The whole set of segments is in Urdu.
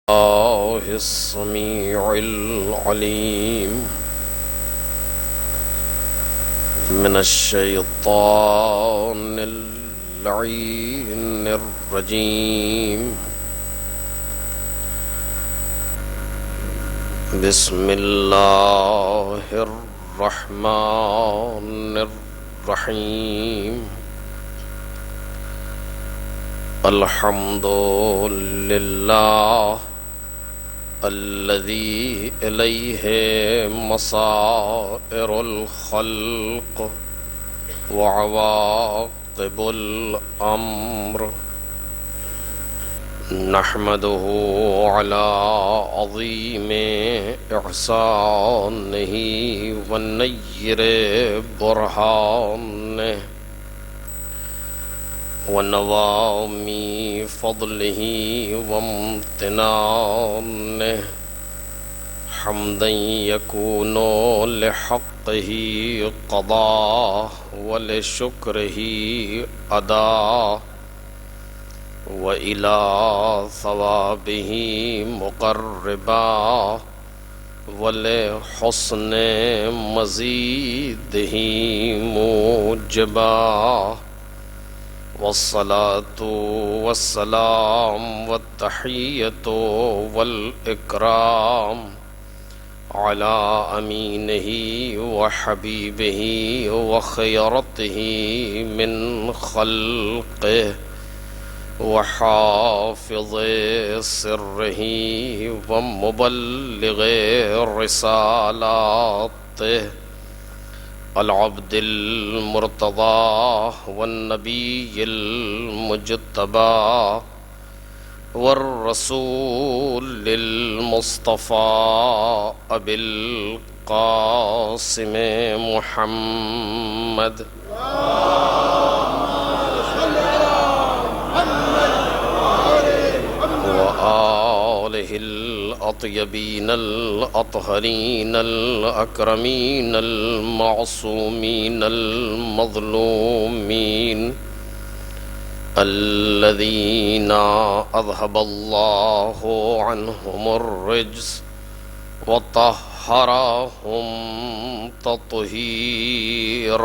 الله السميع العليم من الشيطان اللعين الرجيم. بسم الله الرحمن الرحيم. الحمد لله الذي إليه مصائر الخلق وعواقب الأمر. نحمده على عظيم إحسانه ونير برهانه ونوامي فضله وامتنانه، حمدا يكون لحقه قضاء ولشكره أداء، وإلى ثوابه مقربا ولحسن مزيده موجبا. والصلاة والسلام والتحية والإكرام على أمينه وحبيبه وخيرته من خلقه وحافظ سره ومبلغ رسالاته، العبد المرتضى والنبي المجتبى والرسول المصطفى أبي القاسم محمد. وآله الأطيبين الأطهرين الأكرمين المعصومين المظلومين، الذين أذهب الله عنهم الرجس وطهرهم تطهيرا.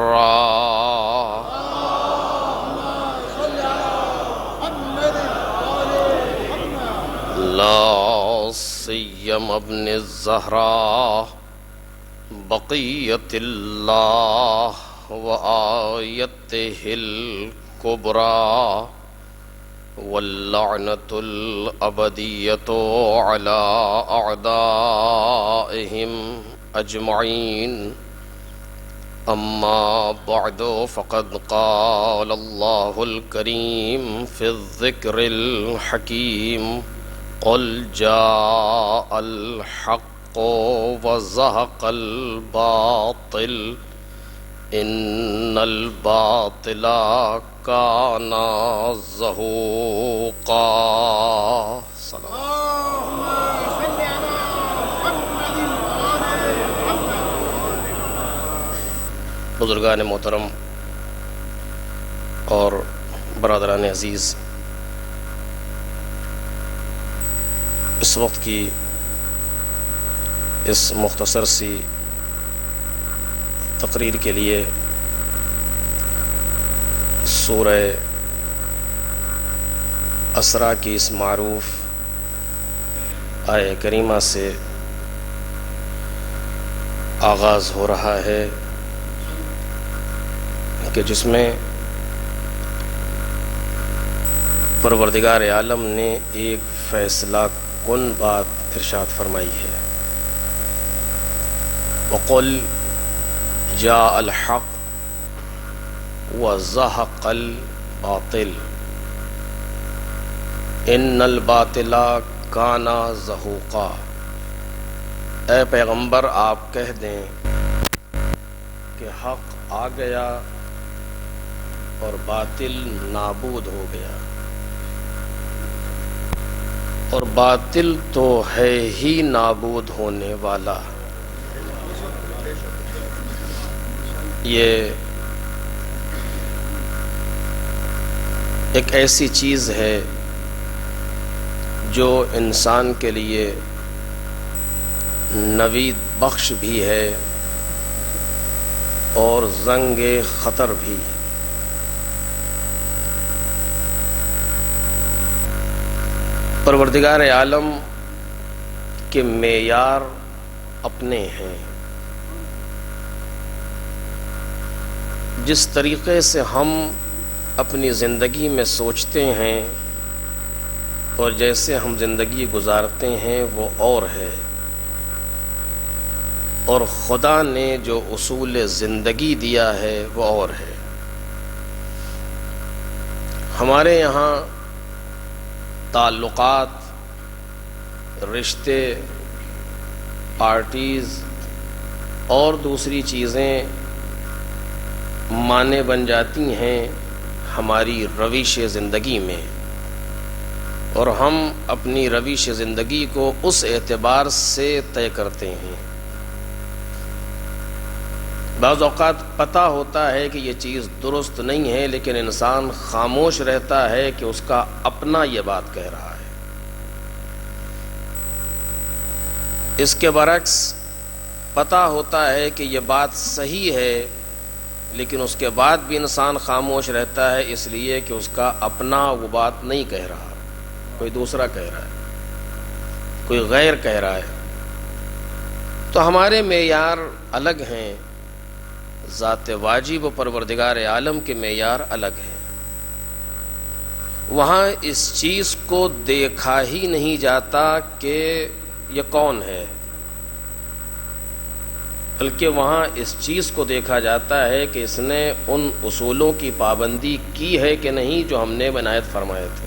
لا سيما ابن الزهراء بقية الله وآيته الكبرى، واللعنة الأبدية على أعدائهم أجمعين. أما بعد، فقد قال الله الكريم في الذكر الحكيم: قل جاء الحق وزهق الباطل إن الباطل كان زهوقا. بزرگان محترم اور برادران عزیز، اس وقت کی اس مختصر سی تقریر کے لیے سورہ اسراء کی اس معروف آیہ کریمہ سے آغاز ہو رہا ہے کہ جس میں پروردگار عالم نے ایک فیصلہ کن بات ارشاد فرمائی ہے: وَقُلْ جَاءَ الْحَقُّ وَزَهَقَ الْبَاطِلُ إِنَّ الْبَاطِلَ كَانَ زَهُوقًا۔ اے پیغمبر، آپ کہہ دیں کہ حق آ گیا اور باطل نابود ہو گیا، اور باطل تو ہے ہی نابود ہونے والا۔ یہ ایک ایسی چیز ہے جو انسان کے لیے نوید بخش بھی ہے اور زنگ خطر بھی۔ پروردگار عالم کے معیار اپنے ہیں۔ جس طریقے سے ہم اپنی زندگی میں سوچتے ہیں اور جیسے ہم زندگی گزارتے ہیں وہ اور ہے، اور خدا نے جو اصول زندگی دیا ہے وہ اور ہے۔ ہمارے یہاں تعلقات، رشتے، پارٹیز اور دوسری چیزیں معنی بن جاتی ہیں ہماری روش زندگی میں، اور ہم اپنی روش زندگی کو اس اعتبار سے طے کرتے ہیں۔ بعض اوقات پتہ ہوتا ہے کہ یہ چیز درست نہیں ہے، لیکن انسان خاموش رہتا ہے کہ اس کا اپنا یہ بات کہہ رہا ہے۔ اس کے برعکس پتہ ہوتا ہے کہ یہ بات صحیح ہے، لیکن اس کے بعد بھی انسان خاموش رہتا ہے، اس لیے کہ اس کا اپنا وہ بات نہیں کہہ رہا، کوئی دوسرا کہہ رہا ہے، کوئی غیر کہہ رہا ہے۔ تو ہمارے معیار الگ ہیں، ذات واجب و پروردگار عالم کے معیار الگ ہیں۔ وہاں اس چیز کو دیکھا ہی نہیں جاتا کہ یہ کون ہے، بلکہ وہاں اس چیز کو دیکھا جاتا ہے کہ اس نے ان اصولوں کی پابندی کی ہے کہ نہیں جو ہم نے عنایت فرمائے تھے۔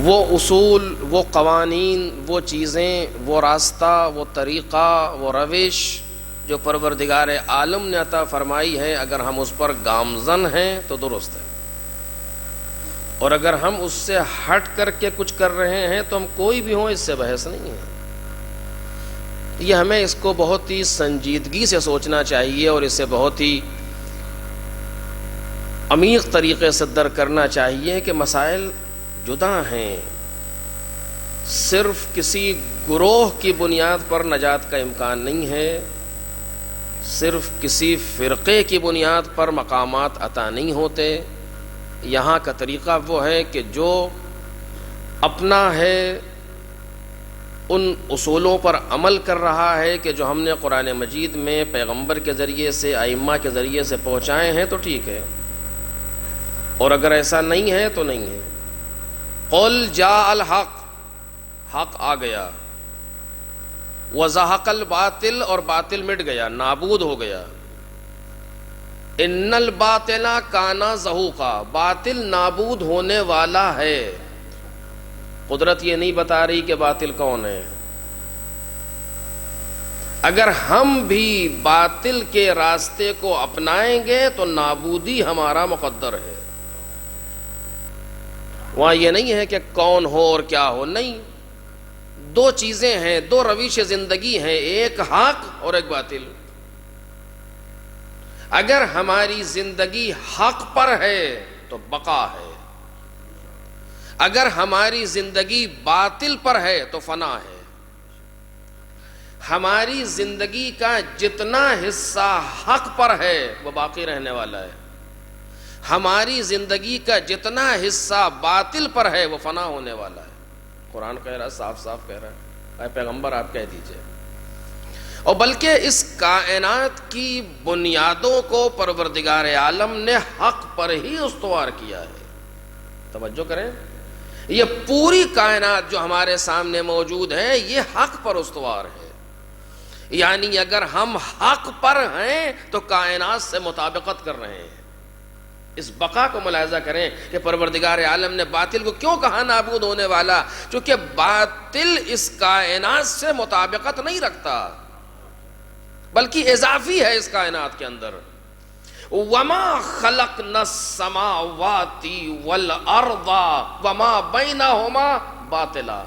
وہ اصول، وہ قوانین، وہ چیزیں، وہ راستہ، وہ طریقہ، وہ روش جو پروردگار عالم نے عطا فرمائی ہے، اگر ہم اس پر گامزن ہیں تو درست ہے، اور اگر ہم اس سے ہٹ کر کے کچھ کر رہے ہیں تو ہم کوئی بھی ہوں اس سے بحث نہیں ہے۔ یہ ہمیں اس کو بہت ہی سنجیدگی سے سوچنا چاہیے اور اسے بہت ہی عمیق طریقے سے درک کرنا چاہیے کہ مسائل جدا ہیں۔ صرف کسی گروہ کی بنیاد پر نجات کا امکان نہیں ہے، صرف کسی فرقے کی بنیاد پر مقامات عطا نہیں ہوتے۔ یہاں کا طریقہ وہ ہے کہ جو اپنا ہے ان اصولوں پر عمل کر رہا ہے کہ جو ہم نے قرآن مجید میں پیغمبر کے ذریعے سے، ائمہ کے ذریعے سے پہنچائے ہیں تو ٹھیک ہے، اور اگر ایسا نہیں ہے تو نہیں ہے۔ قل جاء الحق، حق آ گیا، وزہق الباطل، اور باطل مٹ گیا، نابود ہو گیا۔ ان الباطل کان زہوقا، باطل نابود ہونے والا ہے۔ قدرت یہ نہیں بتا رہی کہ باطل کون ہے۔ اگر ہم بھی باطل کے راستے کو اپنائیں گے تو نابودی ہمارا مقدر ہے۔ وہاں یہ نہیں ہے کہ کون ہو اور کیا ہو، نہیں، دو چیزیں ہیں، دو روش زندگی ہیں، ایک حق اور ایک باطل۔ اگر ہماری زندگی حق پر ہے تو بقا ہے، اگر ہماری زندگی باطل پر ہے تو فنا ہے۔ ہماری زندگی کا جتنا حصہ حق پر ہے وہ باقی رہنے والا ہے، ہماری زندگی کا جتنا حصہ باطل پر ہے وہ فنا ہونے والا ہے۔ قرآن کہہ رہا ہے، صاف صاف کہہ رہا ہے، اے پیغمبر آپ کہہ دیجئے۔ اور بلکہ اس کائنات کی بنیادوں کو پروردگار عالم نے حق پر ہی استوار کیا ہے۔ توجہ کریں، یہ پوری کائنات جو ہمارے سامنے موجود ہے یہ حق پر استوار ہے، یعنی اگر ہم حق پر ہیں تو کائنات سے مطابقت کر رہے ہیں۔ اس بقا کو ملاحظہ کریں کہ پروردگار عالم نے باطل کو کیوں کہا نابود ہونے والا، چونکہ باطل اس کائنات سے مطابقت نہیں رکھتا بلکہ اضافی ہے اس کائنات کے اندر۔ وَمَا خَلَقْنَا السَّمَاوَاتِ وَالْأَرْضَ وَمَا بَيْنَهُمَا بَاطِلًا،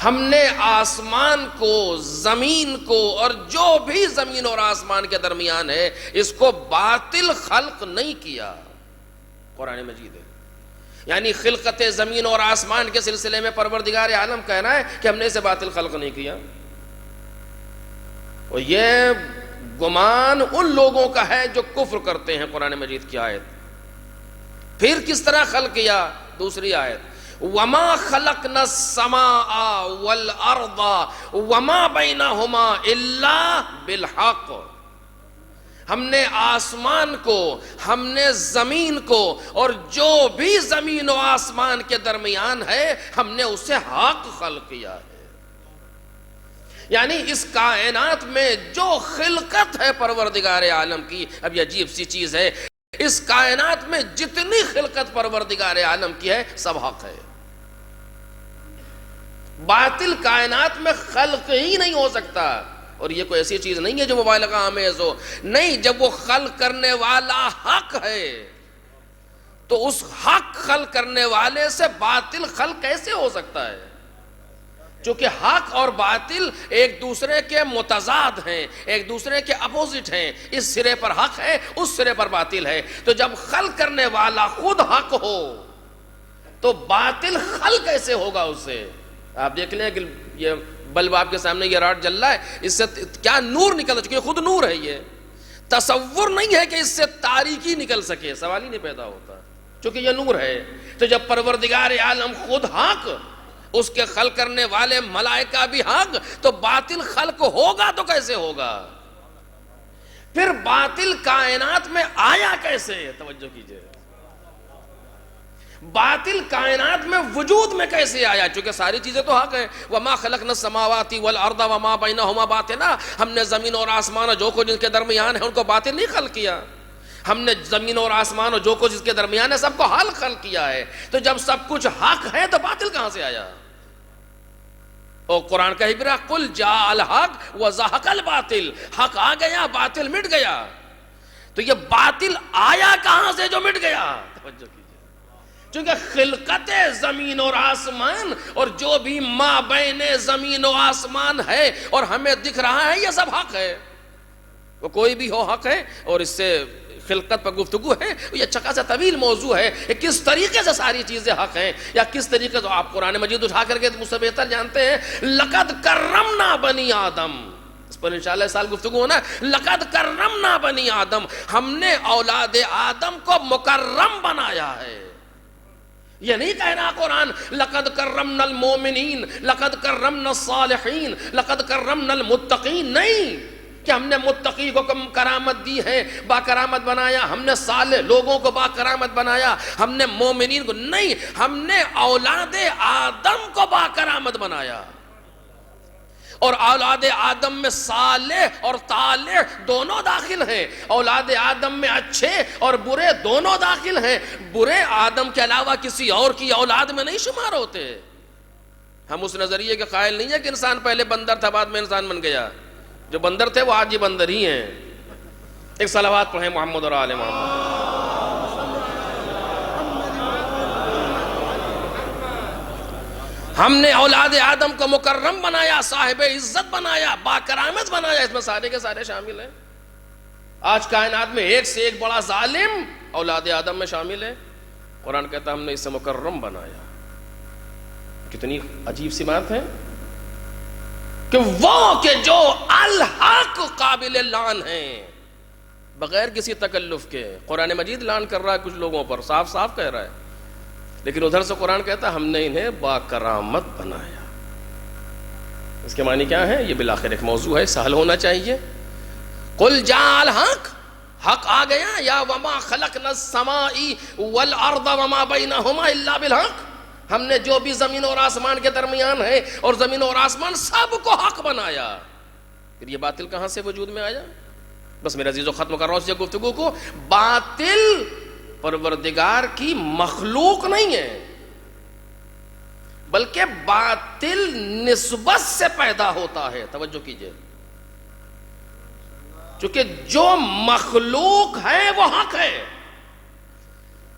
ہم نے آسمان کو، زمین کو، اور جو بھی زمین اور آسمان کے درمیان ہے اس کو باطل خلق نہیں کیا۔ قرآن مجید ہے، یعنی خلقت زمین اور آسمان کے سلسلے میں پروردگار عالم کہہ رہا ہے کہ ہم نے اسے باطل خلق نہیں کیا. اور یہ گمان ان لوگوں کا ہے جو کفر کرتے ہیں قرآن مجید کی آیت. پھر کس طرح خلق کیا؟ دوسری آیت وَمَا خَلَقْنَا السَّمَاءَ وَالْأَرْضَ وَمَا بَيْنَهُمَا إِلَّا بِالْحَقِّ. ہم نے آسمان کو، ہم نے زمین کو، اور جو بھی زمین و آسمان کے درمیان ہے ہم نے اسے حق خلق کیا ہے. یعنی اس کائنات میں جو خلقت ہے پروردگار عالم کی، اب یہ عجیب سی چیز ہے، اس کائنات میں جتنی خلقت پروردگار عالم کی ہے سب حق ہے. باطل کائنات میں خلق ہی نہیں ہو سکتا. اور یہ کوئی ایسی چیز نہیں ہے جو مبالغہ آمیز ہو، نہیں. جب وہ خلق کرنے والا حق ہے تو اس حق خلق کرنے والے سے باطل خلق کیسے ہو سکتا ہے؟ چونکہ حق اور باطل ایک دوسرے کے متضاد ہیں، ایک دوسرے کے اپوزٹ ہیں. اس سرے پر حق ہے، اس سرے پر باطل ہے. تو جب خلق کرنے والا خود حق ہو تو باطل خلق کیسے ہوگا اس سے؟ آپ دیکھ لیں کہ یہ بلب آپ کے سامنے یہ راڈ جل رہا ہے، اس سے کیا نور نکل، چونکہ خود نور ہے. یہ تصور نہیں ہے کہ اس سے تاریکی نکل سکے، سوال ہی نہیں پیدا ہوتا چونکہ یہ نور ہے. تو جب پروردگار عالم خود حق، اس کے خلق کرنے والے ملائکہ بھی حق، تو باطل خلق ہوگا تو کیسے ہوگا؟ پھر باطل کائنات میں آیا کیسے؟ توجہ کیجئے، باطل کائنات میں وجود میں کیسے آیا؟ چونکہ ساری چیزیں تو حق ہیں. وَمَا خَلَقْنَا السَّمَاوَاتِ وَالْأَرْضَ وَمَا بَيْنَهُمَا بَاطِلًا. ہم نے زمین اور آسمان اور جو کچھ ان کے درمیان ہے ان کو باطل نہیں خلق کیا. ہم نے زمین اور آسمان اور جو کچھ اس کے درمیان ہے سب کو حق خلق کیا ہے. تو جب سب کچھ حق ہے تو باطل کہاں سے آیا؟ اور قرآن کا عبرہ قُلْ جَاءَ الْحَقُّ وَزَهَقَ الْبَاطِلُ. حق آ گیا، باطل مٹ گیا. تو یہ باطل آیا کہاں سے جو مٹ گیا؟ توجہ کیجئے، چونکہ خلقت زمین اور آسمان اور جو بھی ما بین زمین و آسمان ہے اور ہمیں دکھ رہا ہے یہ سب حق ہے. وہ کوئی بھی ہو حق ہے. اور اس سے خلقت پر گفتگو ہے، یہ اچھا خاصا طویل موضوع ہے کہ کس طریقے سے ساری چیزیں حق ہیں، یا کس طریقے سے. آپ قرآن مجید اٹھا کر کے مجھ سے بہتر جانتے ہیں. لقد کرمنا بنی آدم، اس پر انشاءاللہ سال گفتگو ہونا. لقد کرمنا بنی آدم، ہم نے اولاد آدم کو مکرم بنایا ہے. یہ نہیں کہنا قرآن لقد کرمنا المومنین، لقد کرمنا الصالحین، لقد کرمنا المتقین. نہیں کہ ہم نے متقی کو کرامت دی ہے، با کرامت بنایا، ہم نے صالح لوگوں کو با کرامت بنایا، ہم نے مومنین کو نہیں، ہم نے اولاد آدم کو با کرامت بنایا. اور اولاد آدم میں صالح اور طالح دونوں داخل ہیں. اولاد آدم میں اچھے اور برے دونوں داخل ہیں. برے آدم کے علاوہ کسی اور کی اولاد میں نہیں شمار ہوتے. ہم اس نظریے کے قائل نہیں ہے کہ انسان پہلے بندر تھا بعد میں انسان بن گیا. جو بندر تھے وہ آج یہ بندر ہی ہیں. ایک صلوات پڑھیں محمد اور آل محمد. ہم نے اولاد آدم کو مکرم بنایا، صاحب عزت بنایا، با کرامت بنایا. اس میں سارے کے سارے شامل ہیں. آج کائنات میں ایک سے ایک بڑا ظالم اولاد آدم میں شامل ہے. قرآن کہتا ہے ہم نے اسے مکرم بنایا. کتنی عجیب سی بات ہے کہ وہ کہ جو الحق قابل لعن ہیں بغیر کسی تکلف کے. قرآن مجید لعن کر رہا ہے کچھ لوگوں پر، صاف صاف کہہ رہا ہے، لیکن ادھر سے قرآن کہتا ہے ہم نے انہیں با کرامت بنایا. اس کے معنی کیا ہے؟ یہ بالآخر ایک موضوع ہے، سہل ہونا چاہیے. قل جاء الحق، حق آ گیا. یا وما خلقنا السماء والارض وما بینہما الا بالحق. ہم نے جو بھی زمین اور آسمان کے درمیان ہے اور زمین اور آسمان سب کو حق بنایا. پھر یہ باطل کہاں سے وجود میں آیا؟ بس میرا عزیزو ختم کر رہا ہوں اس گفتگو کو. باطل پروردگار کی مخلوق نہیں ہے، بلکہ باطل نسبت سے پیدا ہوتا ہے. توجہ کیجئے، چونکہ جو مخلوق ہے وہ حق ہے.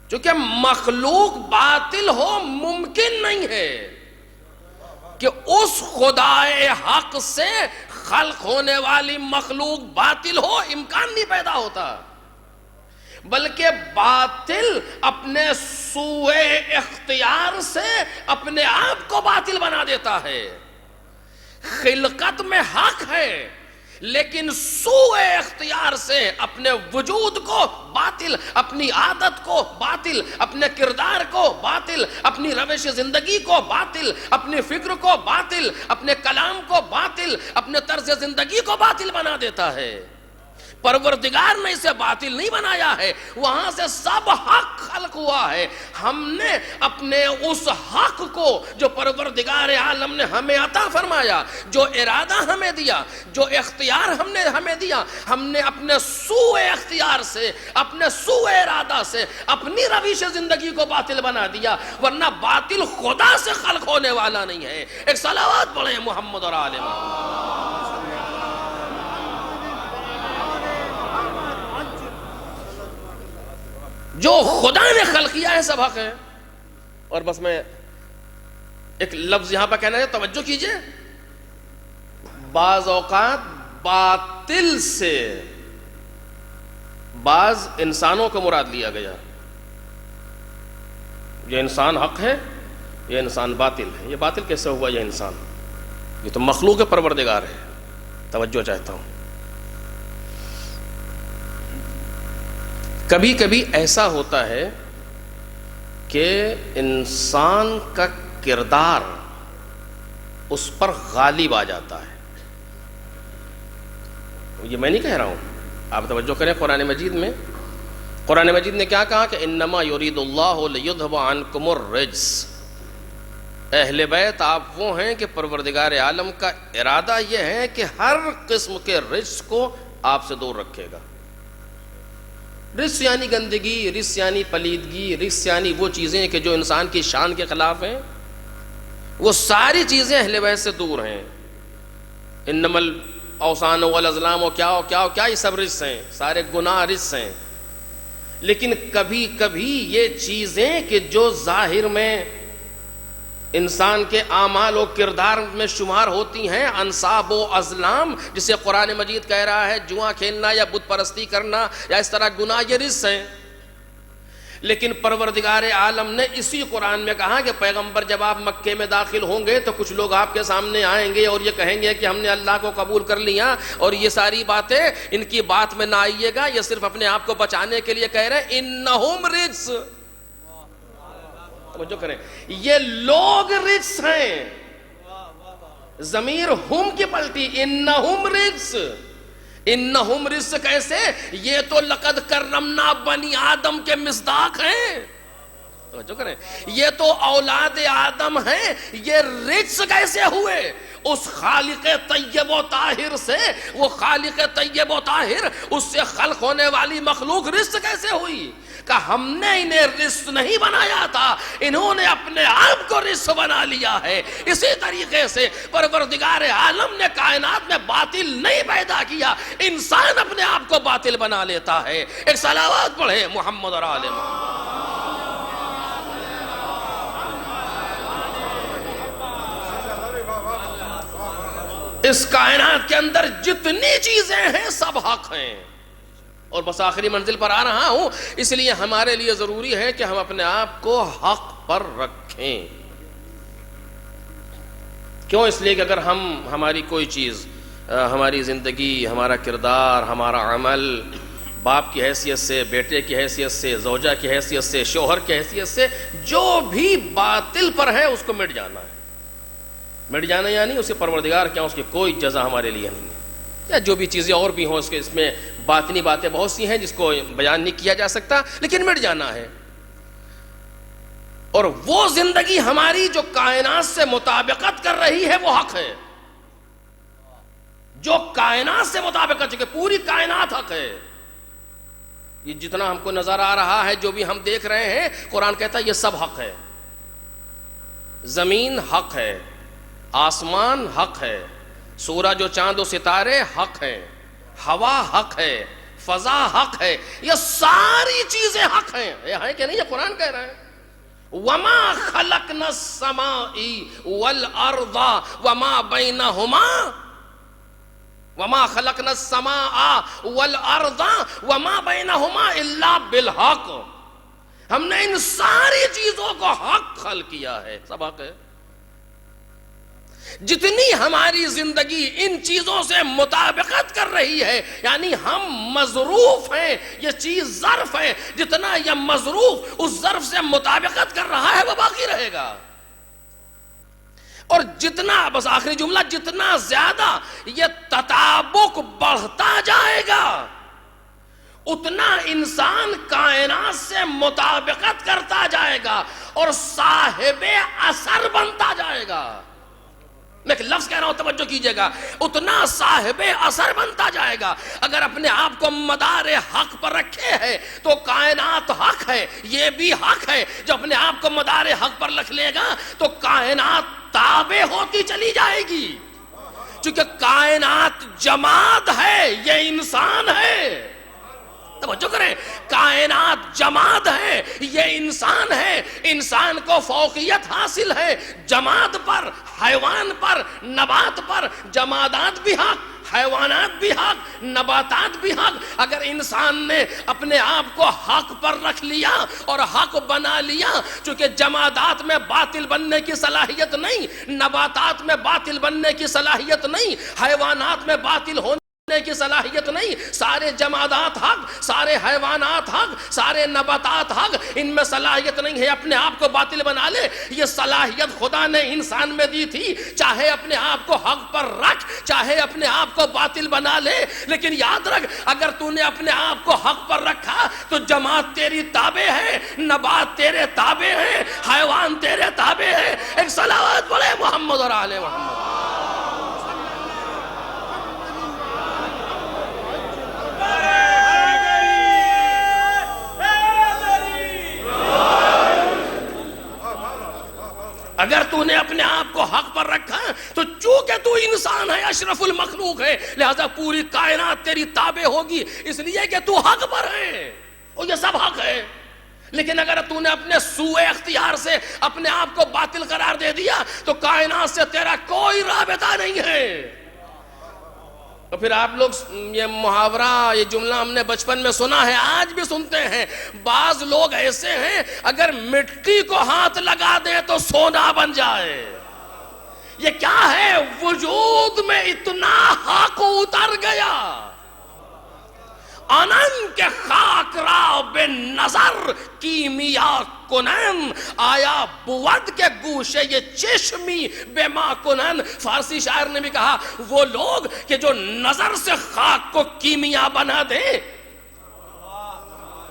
چونکہ مخلوق باطل ہو ممکن نہیں ہے کہ اس خدائے حق سے خلق ہونے والی مخلوق باطل ہو، امکان نہیں پیدا ہوتا. بلکہ باطل اپنے سوئے اختیار سے اپنے آپ کو باطل بنا دیتا ہے. خلقت میں حق ہے لیکن سوء اختیار سے اپنے وجود کو باطل، اپنی عادت کو باطل، اپنے کردار کو باطل، اپنی روش زندگی کو باطل، اپنی فکر کو باطل، اپنے کلام کو باطل، اپنے طرز زندگی کو باطل بنا دیتا ہے. پروردگار نے اسے باطل نہیں بنایا ہے، وہاں سے سب حق خلق ہوا ہے. ہم نے اپنے اس حق کو جو پروردگار عالم نے ہمیں عطا فرمایا، جو ارادہ ہمیں دیا، جو اختیار ہمیں دیا، ہم نے اپنے سوء اختیار سے، اپنے سوء ارادہ سے اپنی روش زندگی کو باطل بنا دیا. ورنہ باطل خدا سے خلق ہونے والا نہیں ہے. ایک صلوات پڑھیں محمد اور آل محمد. جو خدا نے خلق کیا ہے سب حق ہے. اور بس میں ایک لفظ یہاں پر کہنا ہے، توجہ کیجئے. بعض اوقات باطل سے بعض انسانوں کو مراد لیا گیا. یہ انسان حق ہے، یہ انسان باطل ہے. یہ باطل کیسے ہوا؟ یہ انسان، یہ تو مخلوق پروردگار ہے. توجہ چاہتا ہوں. کبھی کبھی ایسا ہوتا ہے کہ انسان کا کردار اس پر غالب آ جاتا ہے. یہ میں نہیں کہہ رہا ہوں، آپ توجہ کریں. قرآن مجید نے کیا کہا کہ انما یرید اللہ لیذھب عنکم الرجس. اہل بیت آپ وہ ہیں کہ پروردگار عالم کا ارادہ یہ ہے کہ ہر قسم کے رجس کو آپ سے دور رکھے گا. رجس یعنی گندگی، رجس یعنی پلیدگی، رجس یعنی وہ چیزیں کہ جو انسان کی شان کے خلاف ہیں، وہ ساری چیزیں اہل بیت سے دور ہیں. انما الاوثان والازلام و کیا یہ سب رجس ہیں، سارے گناہ رجس ہیں. لیکن کبھی کبھی یہ چیزیں کہ جو ظاہر میں انسان کے اعمال و کردار میں شمار ہوتی ہیں، انصاب و ازلام، جسے قرآن مجید کہہ رہا ہے جوا کھیلنا یا بت پرستی کرنا یا اس طرح گناہ، یہ رجس ہیں. لیکن پروردگار عالم نے اسی قرآن میں کہا کہ پیغمبر جب آپ مکے میں داخل ہوں گے تو کچھ لوگ آپ کے سامنے آئیں گے اور یہ کہیں گے کہ ہم نے اللہ کو قبول کر لیا، اور یہ ساری باتیں ان کی بات میں نہ آئیے گا، یہ صرف اپنے آپ کو بچانے کے لیے کہہ رہے ہیں. انہم رجس، توجہ کریں، یہ لوگ رجس ہیں. ضمیر ہم کی پلٹی، انہم رجس. انہم رجس کیسے؟ یہ تو لقد کرمنا بنی آدم کے مصداق ہیں. توجہ کریں، یہ تو اولاد آدم ہیں. یہ رجس کیسے ہوئے؟ اس خالق طیب و طاہر سے. وہ خالق طیب و طاہر، اس سے خلق ہونے والی مخلوق رجس کیسے ہوئی؟ کہ ہم نے انہیں رجس نہیں بنایا تھا، انہوں نے اپنے آپ کو رجس بنا لیا ہے. اسی طریقے سے پروردگار عالم نے کائنات میں باطل نہیں پیدا کیا، انسان اپنے آپ کو باطل بنا لیتا ہے. ایک صلوات پڑھیں محمد اور آل محمد. اس کائنات کے اندر جتنی چیزیں ہیں سب حق ہیں. اور بس آخری منزل پر آ رہا ہوں، اس لیے ہمارے لیے ضروری ہے کہ ہم اپنے آپ کو حق پر رکھیں. کیوں؟ اس لیے کہ اگر ہماری کوئی چیز، ہماری زندگی، ہمارا کردار، ہمارا عمل، باپ کی حیثیت سے، بیٹے کی حیثیت سے، زوجہ کی حیثیت سے، شوہر کی حیثیت سے جو بھی باطل پر ہے اس کو مٹ جانا ہے. مٹ جانا یعنی اسے پروردگار کیا، اس کی کوئی جزا ہمارے لیے نہیں ہے. یا جو بھی چیزیں اور بھی ہوں، اس میں باطنی باتیں بہت سی ہیں جس کو بیان نہیں کیا جا سکتا، لیکن مٹ جانا ہے. اور وہ زندگی ہماری جو کائنات سے مطابقت کر رہی ہے وہ حق ہے. جو کائنات سے مطابقت، کہ پوری کائنات حق ہے. یہ جتنا ہم کو نظر آ رہا ہے، جو بھی ہم دیکھ رہے ہیں، قرآن کہتا ہے یہ سب حق ہے. زمین حق ہے، آسمان حق ہے، سورج و چاند و ستارے حق ہیں، ہوا حق ہے، فضا حق ہے. یہ ساری چیزیں حق ہیں. یہ ہے کہ نہیں؟ یہ قرآن کہہ رہا ہے. وما خلقنا السماء والارض وما بینہما. وما خلقنا السماء والارض وما بینہما الا بالحق، ہم نے ان ساری چیزوں کو حق خلق کیا ہے، سب حق ہے۔ جتنی ہماری زندگی ان چیزوں سے مطابقت کر رہی ہے، یعنی ہم مظروف ہیں، یہ چیز ظرف ہے، جتنا یہ مظروف اس ظرف سے مطابقت کر رہا ہے وہ باقی رہے گا، اور جتنا، بس آخری جملہ، جتنا زیادہ یہ تطابق بڑھتا جائے گا اتنا انسان کائنات سے مطابقت کرتا جائے گا اور صاحب اثر بنتا جائے گا۔ میں ایک لفظ کہہ رہا ہوں، توجہ کیجئے گا، اتنا صاحب اثر بنتا جائے گا۔ اگر اپنے آپ کو مدار حق پر رکھے ہے تو کائنات حق ہے، یہ بھی حق ہے۔ جو اپنے آپ کو مدار حق پر رکھ لے گا تو کائنات تابع ہوتی چلی جائے گی، چونکہ کائنات جماد ہے، یہ انسان ہے۔ توجہ کریں، کائنات جماد ہے، یہ انسان ہے۔ انسان کو فوقیت حاصل ہے جماد پر، حیوان پر، نبات پر۔ جمادات بھی حق، حیوانات بھی حق، نباتات بھی حق۔ اگر انسان نے اپنے آپ کو حق پر رکھ لیا اور حق بنا لیا، چونکہ جمادات میں باطل بننے کی صلاحیت نہیں، نباتات میں باطل بننے کی صلاحیت نہیں، حیوانات میں باطل ہونے کی صلاحیت نہیں، سارے جمادات حق، سارے حیوانات حق، سارے نباتات حق، ان میں صلاحیت نہیں ہے اپنے آپ کو باطل بنا لے۔ یہ صلاحیت خدا نے انسان میں دی تھی، چاہے اپنے آپ کو حق پر رکھ، چاہے اپنے آپ کو باطل بنا لے۔ لیکن یاد رکھ، اگر تو نے اپنے آپ کو حق پر رکھا تو جماعت تیری تابع ہے، نبات تیرے تابع ہے، حیوان تیرے تابع ہے۔ ایک صلوات پڑھے محمد اور آل محمد۔ اگر تو نے اپنے آپ کو حق پر رکھا تو چونکہ تو انسان ہے، اشرف المخلوق ہے، لہذا پوری کائنات تیری تابع ہوگی، اس لیے کہ تو حق پر ہے اور یہ سب حق ہے۔ لیکن اگر تو نے اپنے سوء اختیار سے اپنے آپ کو باطل قرار دے دیا تو کائنات سے تیرا کوئی رابطہ نہیں ہے۔ تو پھر آپ لوگ یہ محاورہ، یہ جملہ ہم نے بچپن میں سنا ہے، آج بھی سنتے ہیں۔ بعض لوگ ایسے ہیں اگر مٹی کو ہاتھ لگا دیں تو سونا بن جائے۔ یہ کیا ہے؟ وجود میں اتنا حق اتر گیا، آنن کے خاک را بے نظر کیمیا کنن، آیا بود کے گوشے یہ چشمی بے ما کنن۔ فارسی شاعر نے بھی کہا وہ لوگ کہ جو نظر سے خاک کو کیمیا بنا دے،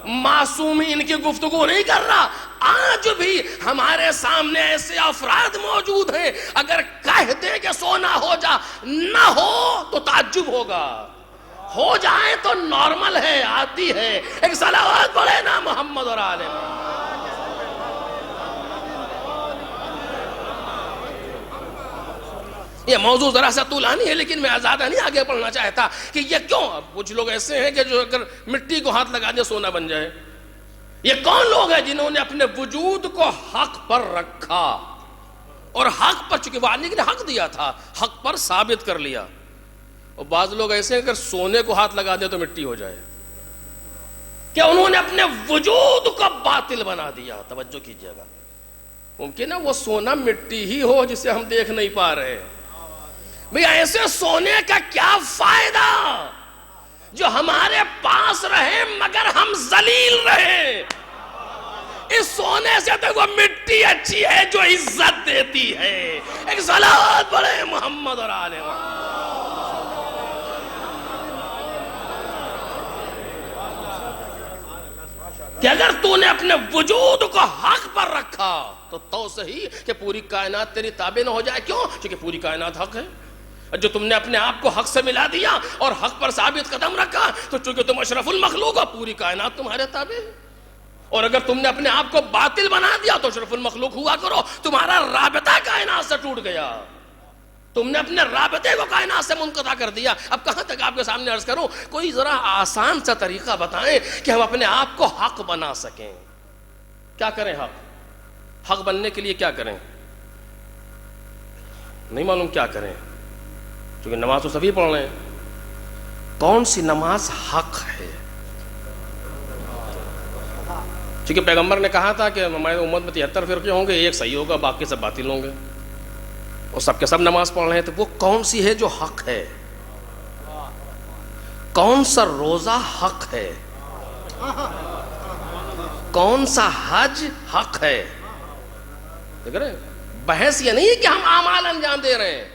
معصومی ان کی گفتگو نہیں کر رہا۔ آج بھی ہمارے سامنے ایسے افراد موجود ہیں، اگر کہہ دے کہ سونا ہو جا، نہ ہو تو تعجب ہوگا، ہو جائے تو نارمل ہے، عادی ہے۔ ایک صلوات پڑھے نا محمد اور آل محمد۔ یہ موضوع ذرا سا طولانی ہے لیکن میں زیادہ نہیں آگے پڑھنا چاہتا کہ یہ کیوں۔ اب کچھ لوگ ایسے ہیں کہ جو اگر مٹی کو ہاتھ لگا دے سونا بن جائے۔ یہ کون لوگ ہیں جنہوں نے اپنے وجود کو حق پر رکھا اور حق پر، چونکہ وہ نے حق دیا تھا، حق پر ثابت کر لیا۔ اور بعض لوگ ایسے ہیں اگر سونے کو ہاتھ لگا دے تو مٹی ہو جائے، کہ انہوں نے اپنے وجود کو باطل بنا دیا۔ توجہ کیجئے گا، ممکن ہے وہ سونا مٹی ہی ہو جسے ہم دیکھ نہیں پا رہے۔ بھئی ایسے سونے کا کیا فائدہ جو ہمارے پاس رہے مگر ہم ذلیل رہے؟ اس سونے سے تو وہ مٹی اچھی ہے جو عزت دیتی ہے۔ ایک صلوات پڑھے محمد اور آل محمد۔ کہ اگر تو نے اپنے وجود کو حق پر رکھا تو صحیح کہ پوری کائنات تیری تابع نہ ہو جائے۔ کیوں؟ چونکہ پوری کائنات حق ہے۔ جو تم نے اپنے آپ کو حق سے ملا دیا اور حق پر ثابت قدم رکھا تو چونکہ تم اشرف المخلوق ہو، پوری کائنات تمہارے تابع ہے۔ اور اگر تم نے اپنے آپ کو باطل بنا دیا تو اشرف المخلوق ہوا کرو، تمہارا رابطہ کائنات سے ٹوٹ گیا، تم نے اپنے رابطے کو کائنات سے منقطع کر دیا۔ اب کہاں تک آپ کے سامنے عرض کروں؟ کوئی ذرا آسان سا طریقہ بتائیں کہ ہم اپنے آپ کو حق بنا سکیں۔ کیا کریں؟ حق بننے کے لیے کیا کریں؟ نہیں معلوم کیا کریں، چونکہ نماز تو سبھی پڑھ رہے ہیں، کون سی نماز حق ہے؟ چونکہ پیغمبر نے کہا تھا کہ ہماری امت میں 73 فرقے ہوں گے، ایک صحیح ہوگا، باقی سب باطل ہوں گے، اور سب کے سب نماز پڑھ رہے ہیں، تو وہ کون سی ہے جو حق ہے؟ کون سا روزہ حق ہے؟ کون سا حج حق ہے؟ دیکھ رہے ہیں، بحث یہ نہیں ہے کہ ہم اعمال انجام دے رہے ہیں،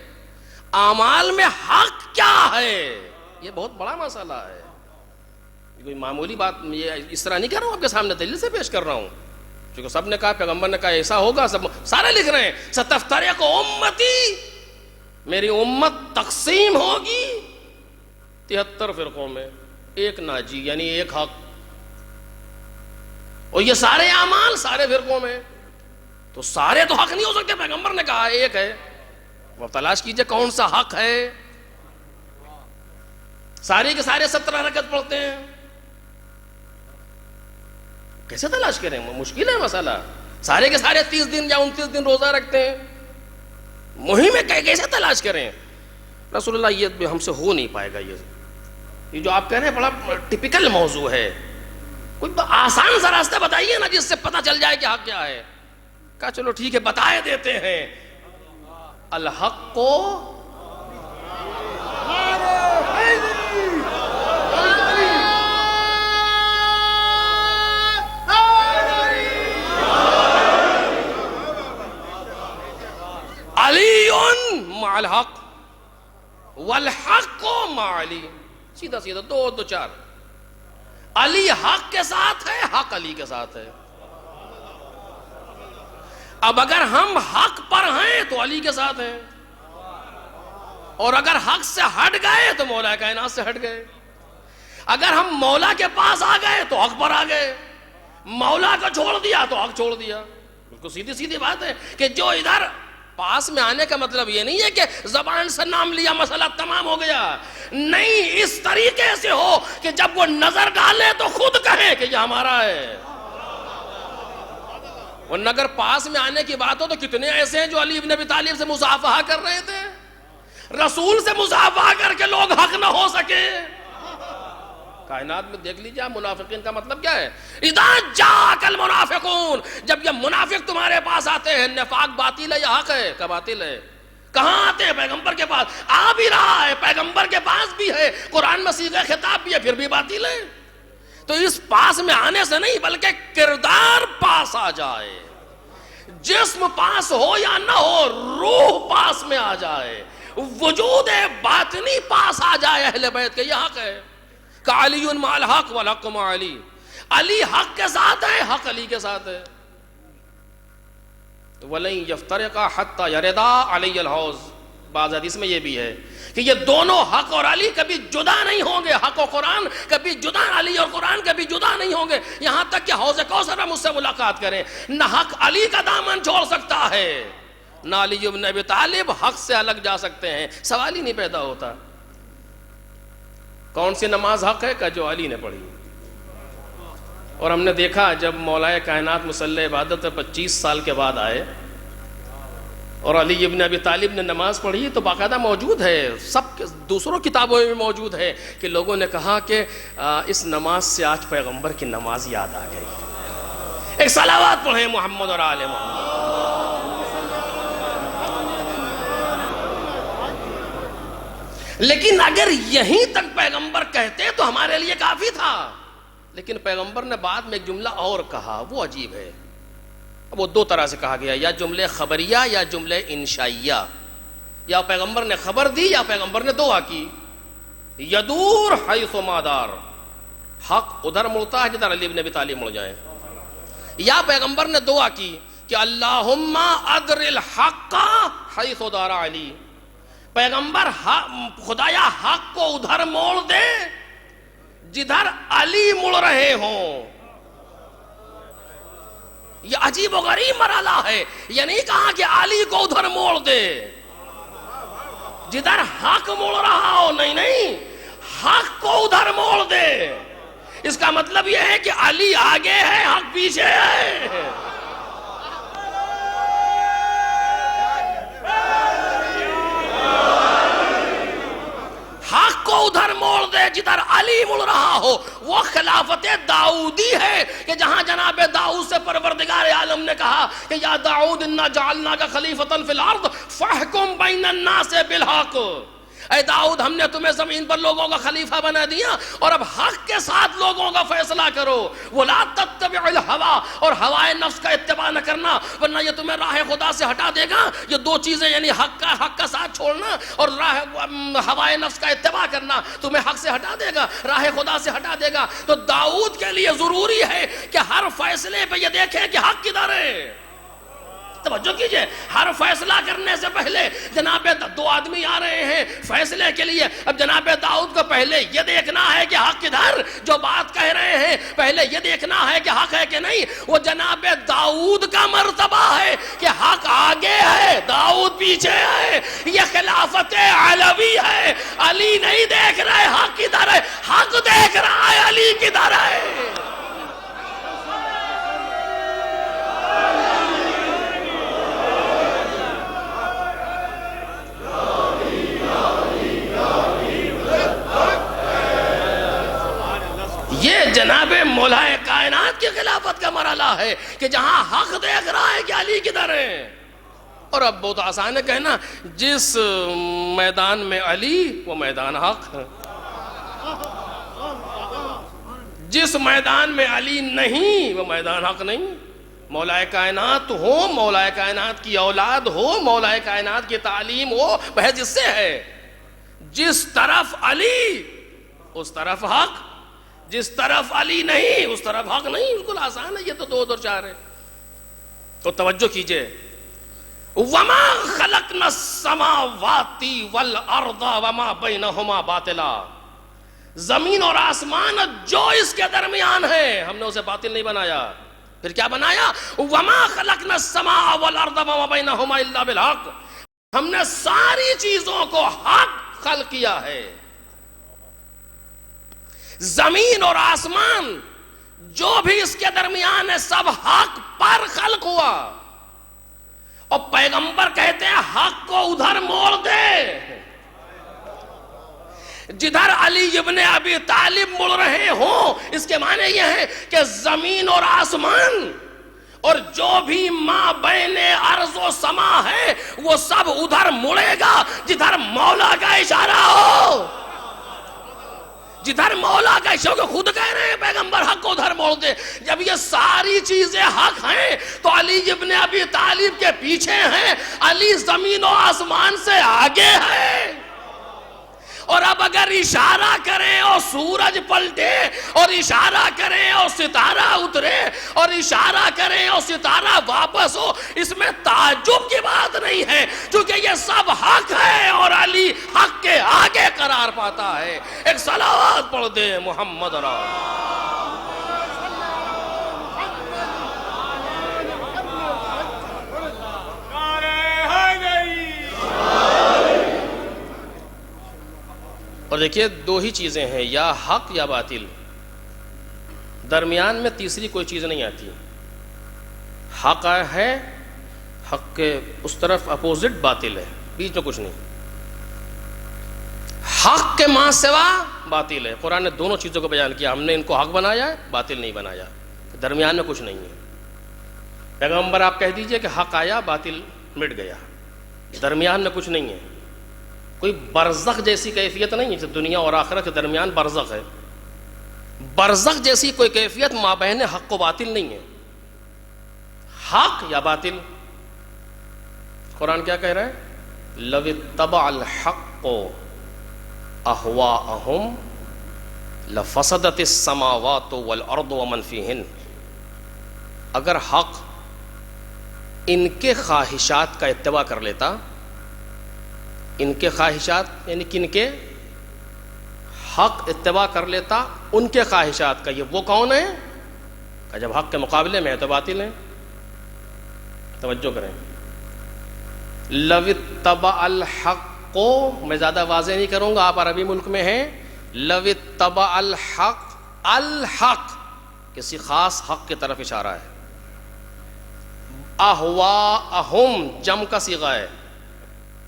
اعمال میں حق کیا ہے، یہ بہت بڑا مسئلہ ہے۔ کوئی معمولی بات یہ اس طرح نہیں کر رہا ہوں، آپ کے سامنے دلیل سے پیش کر رہا ہوں، کیونکہ سب نے کہا، پیغمبر نے کہا ایسا ہوگا، سب سارے لکھ رہے ہیں ستفترق امتی، میری امت تقسیم ہوگی 73 فرقوں میں، ایک ناجی یعنی ایک حق، اور یہ سارے اعمال سارے فرقوں میں، تو سارے تو حق نہیں ہو سکتے، پیغمبر نے کہا ایک ہے، وہ تلاش کیجئے کون سا حق ہے۔ سارے کے سارے 17 رکعت پڑھتے ہیں، کیسے تلاش کریں؟ مشکل ہے مسئلہ۔ سارے کے سارے 30 دن یا 29 دن روزہ رکھتے ہیں، مہم میں کیسے تلاش کریں؟ رسول اللہ یہ بھی ہم سے ہو نہیں پائے گا، یہ جو آپ کہہ رہے ہیں بڑا ٹپیکل موضوع ہے، کوئی آسان سا راستہ بتائیے نا جس سے پتہ چل جائے کہ حق کیا ہے۔ کہا چلو ٹھیک ہے، بتائے دیتے ہیں، الحق کو علی مع الحق والحق مع علی، سیدھا سیدھا دو دو چار، علی حق کے ساتھ ہے، حق علی کے ساتھ ہے۔ اب اگر ہم حق پر ہیں تو علی کے ساتھ ہیں، اور اگر حق سے ہٹ گئے تو مولا کائنات سے ہٹ گئے، اگر ہم مولا کے پاس آ گئے تو حق پر آ گئے، مولا کو چھوڑ دیا تو حق چھوڑ دیا۔ بالکل سیدھی سیدھی بات ہے کہ جو ادھر پاس میں آنے کا مطلب یہ نہیں ہے کہ زبان سے نام لیا مسئلہ تمام ہو گیا، نہیں، اس طریقے سے ہو کہ جب وہ نظر ڈالے تو خود کہے کہ یہ ہمارا ہے۔ ورنہ اگر پاس میں آنے کی بات ہو تو کتنے ایسے ہیں جو علی بن ابی طالب سے مصافحہ کر رہے تھے، رسول سے مصافحہ کر کے لوگ حق نہ ہو سکے۔ کائنات میں دیکھ لیجیے آپ، منافقین کا مطلب کیا ہے؟ اذا جاءک المنافقون، جب یہ منافق تمہارے پاس آتے ہیں، نفاق باطل ہے یا حق ہے؟ کا باطل ہے۔ کہاں آتے ہیں؟ پیغمبر کے پاس آ بھی رہا ہے، پیغمبر کے پاس بھی ہے، قرآن میں صیغہ خطاب بھی ہے، پھر بھی باطل ہے۔ تو اس پاس میں آنے سے نہیں بلکہ کردار پاس آ جائے، جسم پاس ہو یا نہ ہو، روح پاس میں آ جائے، وجود باطنی پاس آ جائے اہل بیت کے، یہ حق ہے۔ کہ علی مع الحق والحق مع علی، علی حق کے ساتھ ہے، حق علی کے ساتھ ہے۔ وَلَن يَفْتَرِقَا حَتَّى يَرِدَا عَلَيَّ الْحَوْض، بعض حدیث میں یہ بھی ہے کہ یہ دونوں حق اور علی کبھی جدا نہیں ہوں گے، حق و قرآن کبھی جدا، علی اور قرآن کبھی جدا نہیں ہوں گے، یہاں تک کہ حوض کوثر میں مجھ سے ملاقات کریں، نہ حق علی کا دامن چھوڑ سکتا ہے، نہ علی بن ابی طالب حق سے الگ جا سکتے ہیں، سوال ہی نہیں پیدا ہوتا۔ کون سی نماز حق ہے؟ کہ جو علی نے پڑھی۔ اور ہم نے دیکھا جب مولا کائنات مصلی عبادت 25 سال کے بعد آئے اور علی ابن ابی طالب نے نماز پڑھی تو باقاعدہ موجود ہے، سب دوسروں کتابوں میں موجود ہے کہ لوگوں نے کہا کہ اس نماز سے آج پیغمبر کی نماز یاد آ گئی۔ ایک صلوات پڑھیں محمد اور آل محمد۔ لیکن اگر یہیں تک پیغمبر کہتے تو ہمارے لیے کافی تھا، لیکن پیغمبر نے بعد میں ایک جملہ اور کہا، وہ عجیب ہے۔ وہ دو طرح سے کہا گیا، یا جملے خبریہ یا جملے انشائیہ، یا پیغمبر نے خبر دی یا پیغمبر نے دعا کی۔ یدور حیث ما دار، حق ادھر مڑتا ہے جدھر علی بن ابی طالب مڑ جائیں، یا پیغمبر نے دعا کی کہ اللہم ادر الحق حیث دار علی، پیغمبر خدایا حق کو ادھر موڑ دے جدھر علی مڑ رہے ہوں۔ یہ عجیب و غریب مرحلہ ہے، یہ نہیں کہا کہ علی کو ادھر موڑ دے جدھر حق مڑ رہا ہو، نہیں نہیں، حق کو ادھر موڑ دے۔ اس کا مطلب یہ ہے کہ علی آگے ہے، حق پیچھے ہے۔ حق کو ادھر موڑ دے جدھر علی مڑ رہا ہو وہ خلافت داؤدی ہے کہ جہاں جناب داؤد سے پروردگار عالم نے کہا کہ یا داؤد انا جعلناک خلیفۃ فی الارض فاحکم بین الناس بالحق، اے داؤد ہم نے تمہیں زمین پر لوگوں کا خلیفہ بنا دیا اور اب حق کے ساتھ لوگوں کا فیصلہ کرو، وَلَا تَتَّبِعُ الْهَوَىٰ، اور ہوائے نفس کا اتباع نہ کرنا ورنہ یہ تمہیں راہ خدا سے ہٹا دے گا۔ یہ دو چیزیں یعنی حق کا ساتھ چھوڑنا اور ہوائے نفس کا اتباع کرنا تمہیں حق سے ہٹا دے گا، راہ خدا سے ہٹا دے گا۔ تو داؤد کے لیے ضروری ہے کہ ہر فیصلے پہ یہ دیکھیں کہ حق کدھر ہے۔ توجہ کیجئے، ہر فیصلہ کرنے سے پہلے جناب دو آدمی آ رہے ہیں فیصلے کے لیے، اب جناب داؤد کو پہلے یہ دیکھنا ہے کہ حق کدھر، جو بات کہہ رہے ہیں پہلے یہ دیکھنا ہے کہ حق ہے کہ نہیں۔ وہ جناب داؤد کا مرتبہ ہے کہ حق آگے ہے داؤد پیچھے ہے، یہ خلافت علوی ہے۔ علی نہیں دیکھ رہا ہے حق کدھر ہے، حق دیکھ رہا ہے علی کدھر ہے۔ یہ جناب مولا کائنات کی خلافت کا مرحلہ ہے کہ جہاں حق دیکھ رہا ہے کہ علی کدھر ہے۔ اور اب بہت آسان ہے کہنا جس میدان میں علی وہ میدان حق ہے، جس میدان میں علی نہیں وہ میدان حق نہیں۔ مولا کائنات ہو، مولا کائنات کی اولاد ہو، مولا کائنات کی تعلیم ہو، بحث اس سے ہے جس طرف علی اس طرف حق، جس طرف علی نہیں اس طرف حق نہیں۔ بالکل آسان ہے، یہ تو دو اور چار ہے۔ تو توجہ کیجئے، وما خلقنا السماوات والارض وما بینہما باطلا، زمین اور آسمان جو اس کے درمیان ہے ہم نے اسے باطل نہیں بنایا۔ پھر کیا بنایا؟ وما خلقنا السماء والارض وما بینہما الا بالحق، ہم نے ساری چیزوں کو حق خلق کیا ہے۔ زمین اور آسمان جو بھی اس کے درمیان ہے سب حق پر خلق ہوا، اور پیغمبر کہتے ہیں حق کو ادھر موڑ دے، جدھر علی ابن ابی طالب مڑ رہے ہوں۔ اس کے معنی یہ ہے کہ زمین اور آسمان اور جو بھی ما بین ارض و سما ہے وہ سب ادھر مڑے گا جدھر مولا کا اشارہ ہو، جدھر مولا کا اشارہ۔ خود کہہ رہے ہیں پیغمبر حق کو ادھر موڑ دے۔ جب یہ ساری چیزیں حق ہیں تو علی ابن ابی طالب کے پیچھے ہیں، علی زمین و آسمان سے آگے ہے۔ اور اب اگر اشارہ کریں اور سورج پلٹے اور اشارہ کریں اور ستارہ اترے اور اشارہ کریں اور ستارہ واپس ہو، اس میں تعجب کی بات نہیں ہے، کیونکہ یہ سب حق ہے اور علی حق کے آگے قرار پاتا ہے۔ ایک صلوات پڑھ دے محمد اور دیکھیے دو ہی چیزیں ہیں، یا حق یا باطل، درمیان میں تیسری کوئی چیز نہیں آتی۔ حق ہے، حق کے اس طرف اپوزٹ باطل ہے، بیچ میں کچھ نہیں۔ حق کے ماں سوا باطل ہے۔ قرآن نے دونوں چیزوں کو بیان کیا، ہم نے ان کو حق بنایا ہے، باطل نہیں بنایا، درمیان میں کچھ نہیں ہے۔ پیغمبر آپ کہہ دیجئے کہ حق آیا باطل مٹ گیا، درمیان میں کچھ نہیں ہے۔ کوئی برزخ جیسی کیفیت نہیں ہے، جیسے دنیا اور آخرت کے درمیان برزخ ہے، برزخ جیسی کوئی کیفیت مابین حق و باطل نہیں ہے۔ حق یا باطل، قرآن کیا کہہ رہا ہے؟ لو اتبع الحق اہواءہم لفسدت السماوات والارض ومن فیہن، اگر حق ان کے خواہشات کا اتباع کر لیتا، ان کے خواہشات یعنی کن کے؟ حق اتباع کر لیتا ان کے خواہشات کا، یہ وہ کون ہے کہ جب حق کے مقابلے میں ہے تو باطل ہے۔ توجہ کریں، لو اتبع الحق کو میں زیادہ واضح نہیں کروں گا، آپ عربی ملک میں ہیں۔ لو اتبع الحق، الحق کسی خاص حق کی طرف اشارہ ہے، اہواءہم جمع کا صیغہ ہے،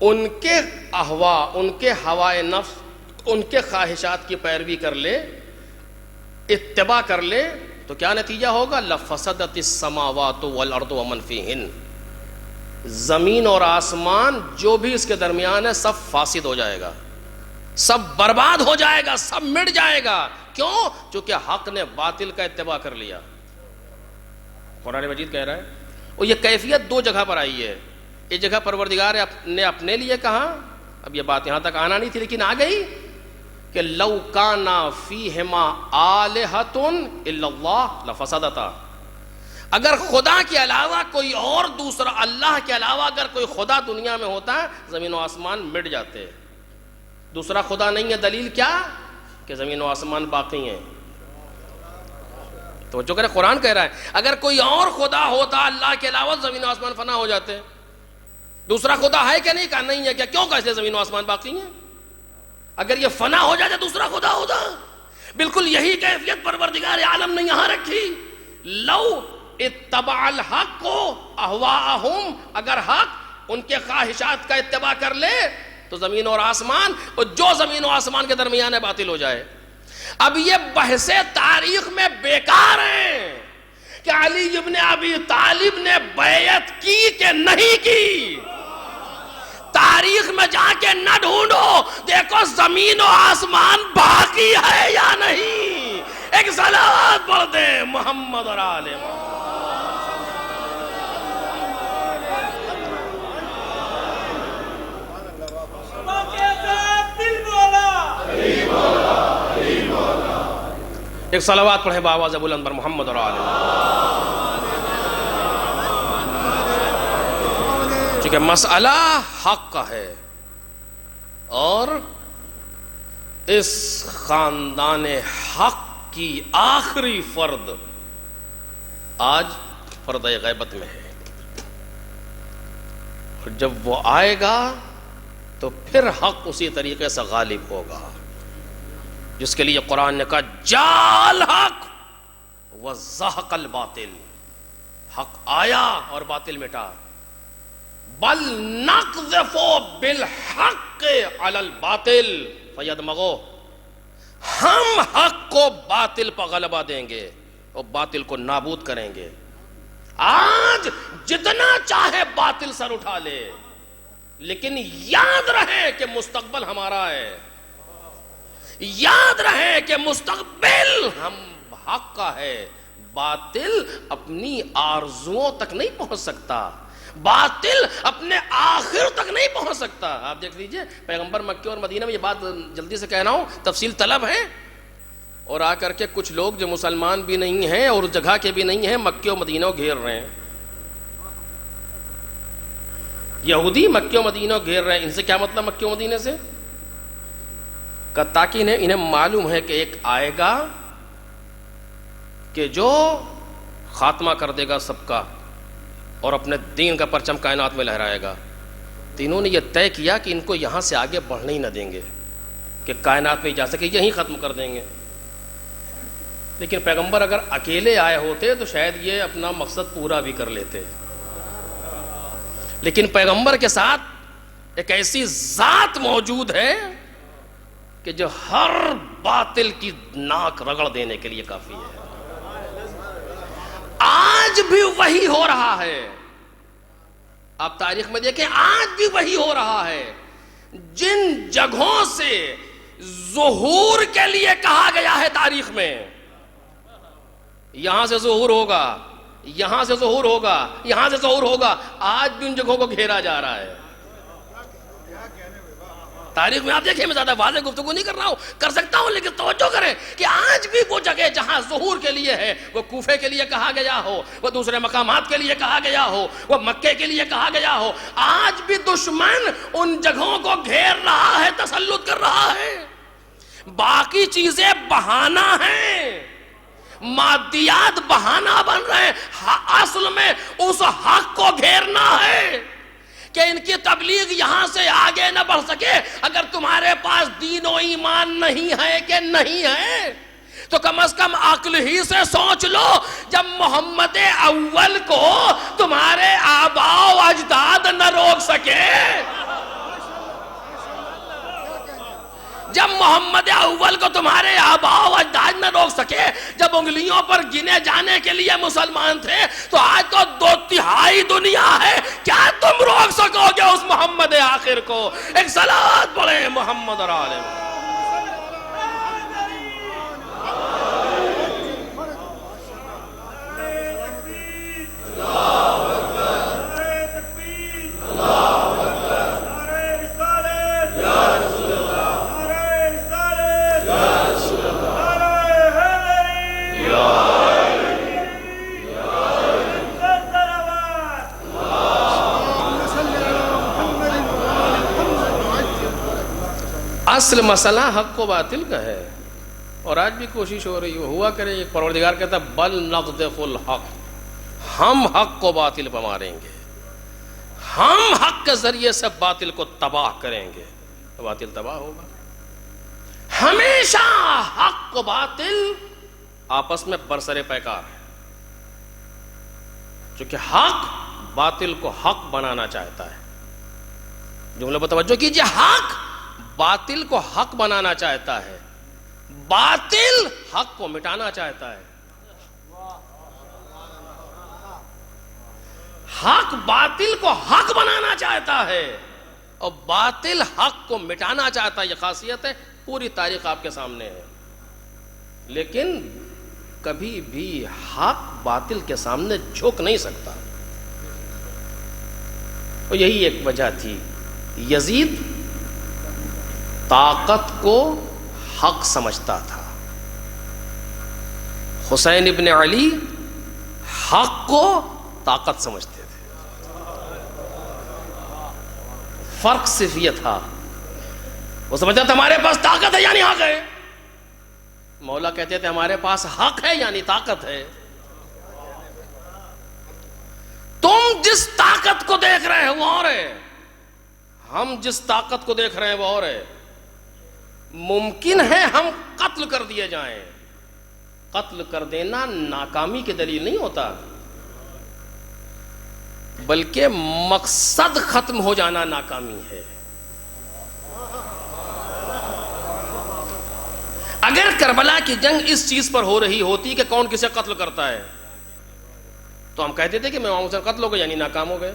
ان کے اہوا، ان کے ہوائے نفس ان کے خواہشات کی پیروی کر لے، اتباع کر لے، تو کیا نتیجہ ہوگا؟ لفسدت السماوات والارض ومن فیہن، زمین اور آسمان جو بھی اس کے درمیان ہے سب فاسد ہو جائے گا، سب برباد ہو جائے گا، سب مٹ جائے گا۔ کیوں؟ چونکہ حق نے باطل کا اتباع کر لیا۔ قرآن مجید کہہ رہا ہے، اور یہ کیفیت دو جگہ پر آئی ہے۔ ایک جگہ پروردگار نے اپنے لیے کہا، اب یہ بات یہاں تک آنا نہیں تھی لیکن آ گئی، کہ لو کانا فیہما آلہۃ الا اللہ لفسدتا، اگر خدا کے علاوہ کوئی اور دوسرا، اللہ کے علاوہ اگر کوئی خدا دنیا میں ہوتا زمین و آسمان مٹ جاتے۔ دوسرا خدا نہیں ہے، دلیل کیا؟ کہ زمین و آسمان باقی ہیں۔ تو جو کہ قرآن کہہ رہا ہے اگر کوئی اور خدا ہوتا اللہ کے علاوہ زمین و آسمان فنا ہو جاتے۔ دوسرا خدا ہے کہ نہیں؟ کہا نہیں ہے۔ کیا کیوں؟ کیسے زمین و آسمان باقی ہیں؟ اگر یہ فنا ہو جاتا دوسرا خدا ہوتا۔ بالکل یہی کیفیت پروردگار عالم نے یہاں رکھی۔ لو اتبع الحق اہواءہم، اگر حق ان کے خواہشات کا اتباع کر لے تو زمین اور آسمان، اور جو زمین و آسمان کے درمیان ہے باطل ہو جائے۔ اب یہ بحثیں تاریخ میں بیکار ہیں کہ علی ابن ابی طالب نے بیعت کی کہ نہیں کی۔ تاریخ میں جا کے نہ ڈھونڈو، دیکھو زمین و آسمان باقی ہے یا نہیں۔ ایک صلوات پڑھ دیں محمد اور آل محمد۔ ایک صلوات پڑھے بآواز بلند پر محمد اور آل محمد۔ چونکہ مسئلہ حق کا ہے اور اس خاندان حق کی آخری فرد آج فرد غیبت میں ہے، اور جب وہ آئے گا تو پھر حق اسی طریقے سے غالب ہوگا، جس کے لیے قرآن نے کہا جاء الحق وزہق الباطل، حق آیا اور باطل مٹا۔ بل نقذف بالحق علی الباطل فیدمغو، ہم حق کو باطل پر غلبہ دیں گے اور باطل کو نابود کریں گے۔ آج جتنا چاہے باطل سر اٹھا لے، لیکن یاد رہے کہ مستقبل ہمارا ہے، یاد رہے کہ مستقبل ہم حق کا ہے۔ باطل اپنی آرزوؤں تک نہیں پہنچ سکتا، باطل اپنے آخر تک نہیں پہنچ سکتا۔ آپ دیکھ لیجئے پیغمبر مکہ اور مدینہ میں، یہ بات جلدی سے کہہ رہا ہوں تفصیل طلب ہے، اور آ کر کے کچھ لوگ جو مسلمان بھی نہیں ہیں اور جگہ کے بھی نہیں ہیں مکہ و مدینہ گھیر رہے ہیں۔ یہودی مکہ و مدینہ گھیر رہے ہیں، ان سے کیا مطلب مکہ و مدینہ سے؟ تاکہ انہیں معلوم ہے کہ ایک آئے گا کہ جو خاتمہ کر دے گا سب کا اور اپنے دین کا پرچم کائنات میں لہرائے گا۔ تو انہوں نے یہ طے کیا کہ ان کو یہاں سے آگے بڑھنے ہی نہ دیں گے، کہ کائنات میں جا سکے، یہیں ختم کر دیں گے۔ لیکن پیغمبر اگر اکیلے آئے ہوتے تو شاید یہ اپنا مقصد پورا بھی کر لیتے، لیکن پیغمبر کے ساتھ ایک ایسی ذات موجود ہے کہ جو ہر باطل کی ناک رگڑ دینے کے لیے کافی ہے۔ آج بھی وہی ہو رہا ہے، آپ تاریخ میں دیکھیں آج بھی وہی ہو رہا ہے۔ جن جگہوں سے ظہور کے لیے کہا گیا ہے تاریخ میں، یہاں سے ظہور ہوگا، یہاں سے ظہور ہوگا، یہاں سے ظہور ہوگا، آج بھی ان جگہوں کو گھیرا جا رہا ہے۔ تاریخ میں آپ دیکھیں، میں زیادہ واضح گفتگو نہیں کر رہا ہوں، کر سکتا ہوں لیکن توجہ کریں کہ آج بھی وہ جگہ جہاں ظہور کے لیے ہے، وہ کوفے کے لیے کہا گیا ہو، وہ دوسرے مقامات کے لیے کہا گیا ہو، وہ مکے کے لیے کہا گیا ہو، آج بھی دشمن ان جگہوں کو گھیر رہا ہے، تسلط کر رہا ہے۔ باقی چیزیں بہانہ ہیں، مادیات بہانہ بن رہے ہیں، اصل میں اس حق کو گھیرنا ہے کہ ان کی تبلیغ یہاں سے آگے نہ بڑھ سکے۔ اگر تمہارے پاس دین و ایمان نہیں ہے کہ نہیں ہے تو کم از کم عقل ہی سے سوچ لو، جب محمد اول کو تمہارے آباء و اجداد نہ روک سکے، جب محمد اول کو تمہارے آباء و اجداد نہ روک سکے، جب انگلیوں پر گنے جانے کے لیے مسلمان تھے، تو آج تو 2/3 دنیا ہے، کیا تم روک سکو گے اس محمد آخر کو؟ ایک صلوات پڑھیں محمد اور آل محمد۔ اصل مسئلہ حق و باطل کا ہے، اور آج بھی کوشش ہو رہی ہوا کرے، ایک پروردگار کہتا ہے بل نقذف الحق، ہم حق کو باطل پہ ماریں گے، ہم حق کے ذریعے سے باطل کو تباہ کریں گے، تو باطل تباہ ہوگا۔ ہمیشہ حق و باطل آپس میں برسر پیکار ہے، چونکہ حق باطل کو حق بنانا چاہتا ہے۔ جملے پر توجہ کیجئے، حق باطل کو حق بنانا چاہتا ہے، باطل حق کو مٹانا چاہتا ہے۔ حق باطل کو حق بنانا چاہتا ہے اور باطل حق کو مٹانا چاہتا ہے، یہ خاصیت ہے، پوری تاریخ آپ کے سامنے ہے۔ لیکن کبھی بھی حق باطل کے سامنے جھک نہیں سکتا، اور یہی ایک وجہ تھی، یزید طاقت کو حق سمجھتا تھا، حسین ابن علی حق کو طاقت سمجھتے تھے۔ فرق صرف یہ تھا، وہ سمجھتا تھا ہمارے پاس طاقت ہے یعنی حق ہے، مولا کہتے تھے ہمارے پاس حق ہے یعنی طاقت ہے۔ تم جس طاقت کو دیکھ رہے ہیں وہ اور ہے، ہم جس طاقت کو دیکھ رہے ہیں وہ اور ہے۔ ممکن ہے ہم قتل کر دیے جائیں، قتل کر دینا ناکامی کی دلیل نہیں ہوتا، بلکہ مقصد ختم ہو جانا ناکامی ہے۔ اگر کربلا کی جنگ اس چیز پر ہو رہی ہوتی کہ کون کسے قتل کرتا ہے، تو ہم کہتے تھے کہ امام حسین قتل ہو گئے یعنی ناکام ہو گئے۔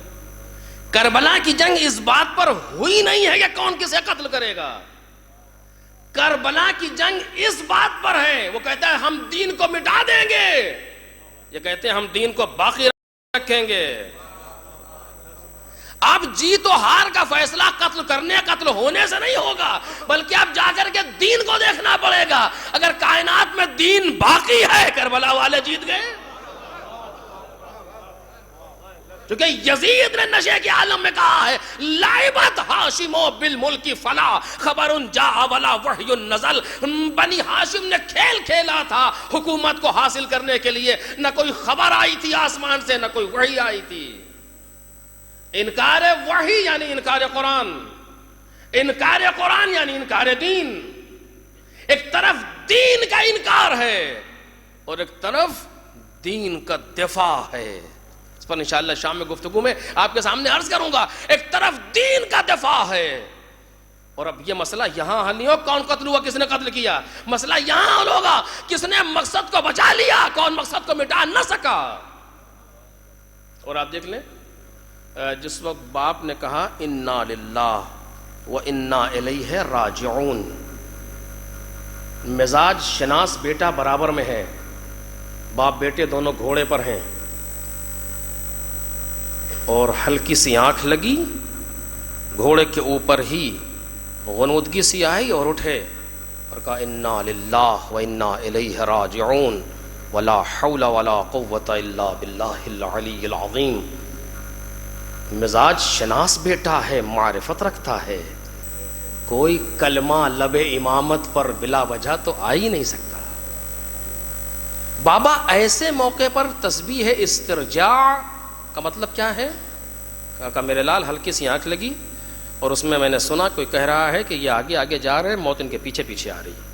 کربلا کی جنگ اس بات پر ہوئی نہیں ہے کہ کون کسے قتل کرے گا، کربلا کی جنگ اس بات پر ہے، وہ کہتا ہے ہم دین کو مٹا دیں گے، یہ کہتے ہیں ہم دین کو باقی رکھیں گے۔ اب جیت و ہار کا فیصلہ قتل کرنے قتل ہونے سے نہیں ہوگا، بلکہ اب جا کر کے دین کو دیکھنا پڑے گا۔ اگر کائنات میں دین باقی ہے، کربلا والے جیت گئے، کیونکہ یزید نے نشے کے عالم میں کہا ہے لعبت ہاشمو بالملک فلا خبر جاء ولا وحی نزل، بنی ہاشم نے کھیل کھیلا تھا حکومت کو حاصل کرنے کے لیے، نہ کوئی خبر آئی تھی آسمان سے، نہ کوئی وحی آئی تھی۔ انکار وحی یعنی انکار قرآن، انکار قرآن یعنی انکار دین۔ ایک طرف دین کا انکار ہے اور ایک طرف دین کا دفاع ہے، اس پر انشاءاللہ شام میں گفتگو میں آپ کے سامنے عرض کروں گا۔ ایک طرف دین کا دفاع ہے، اور اب یہ مسئلہ یہاں حل نہیں ہو کون قتل ہوا، کس نے قتل کیا، مسئلہ یہاں حل ہوگا کس نے مقصد کو بچا لیا، کون مقصد کو مٹا نہ سکا۔ اور آپ دیکھ لیں، جس وقت باپ نے کہا انا للہ و انا الیہ راجعون، مزاج شناس بیٹا برابر میں ہے، باپ بیٹے دونوں گھوڑے پر ہیں، اور ہلکی سی آنکھ لگی، گھوڑے کے اوپر ہی غنودگی سی آئی اور اٹھے اور کہا انا للہ و انا الیہ راجعون ولا حول ولا قوة الا باللہ العلی العظیم۔ مزاج شناس بیٹا ہے، معرفت رکھتا ہے، کوئی کلمہ لب امامت پر بلا وجہ تو آ ہی نہیں سکتا۔ بابا ایسے موقع پر تسبیح استرجاع کا مطلب کیا ہے؟ کہا میرے لال ہلکی سی آنکھ لگی اور اس میں نے سنا کوئی کہہ رہا ہے کہ یہ آگے آگے جا رہے ہیں، موت ان کے پیچھے پیچھے آ رہی ہے۔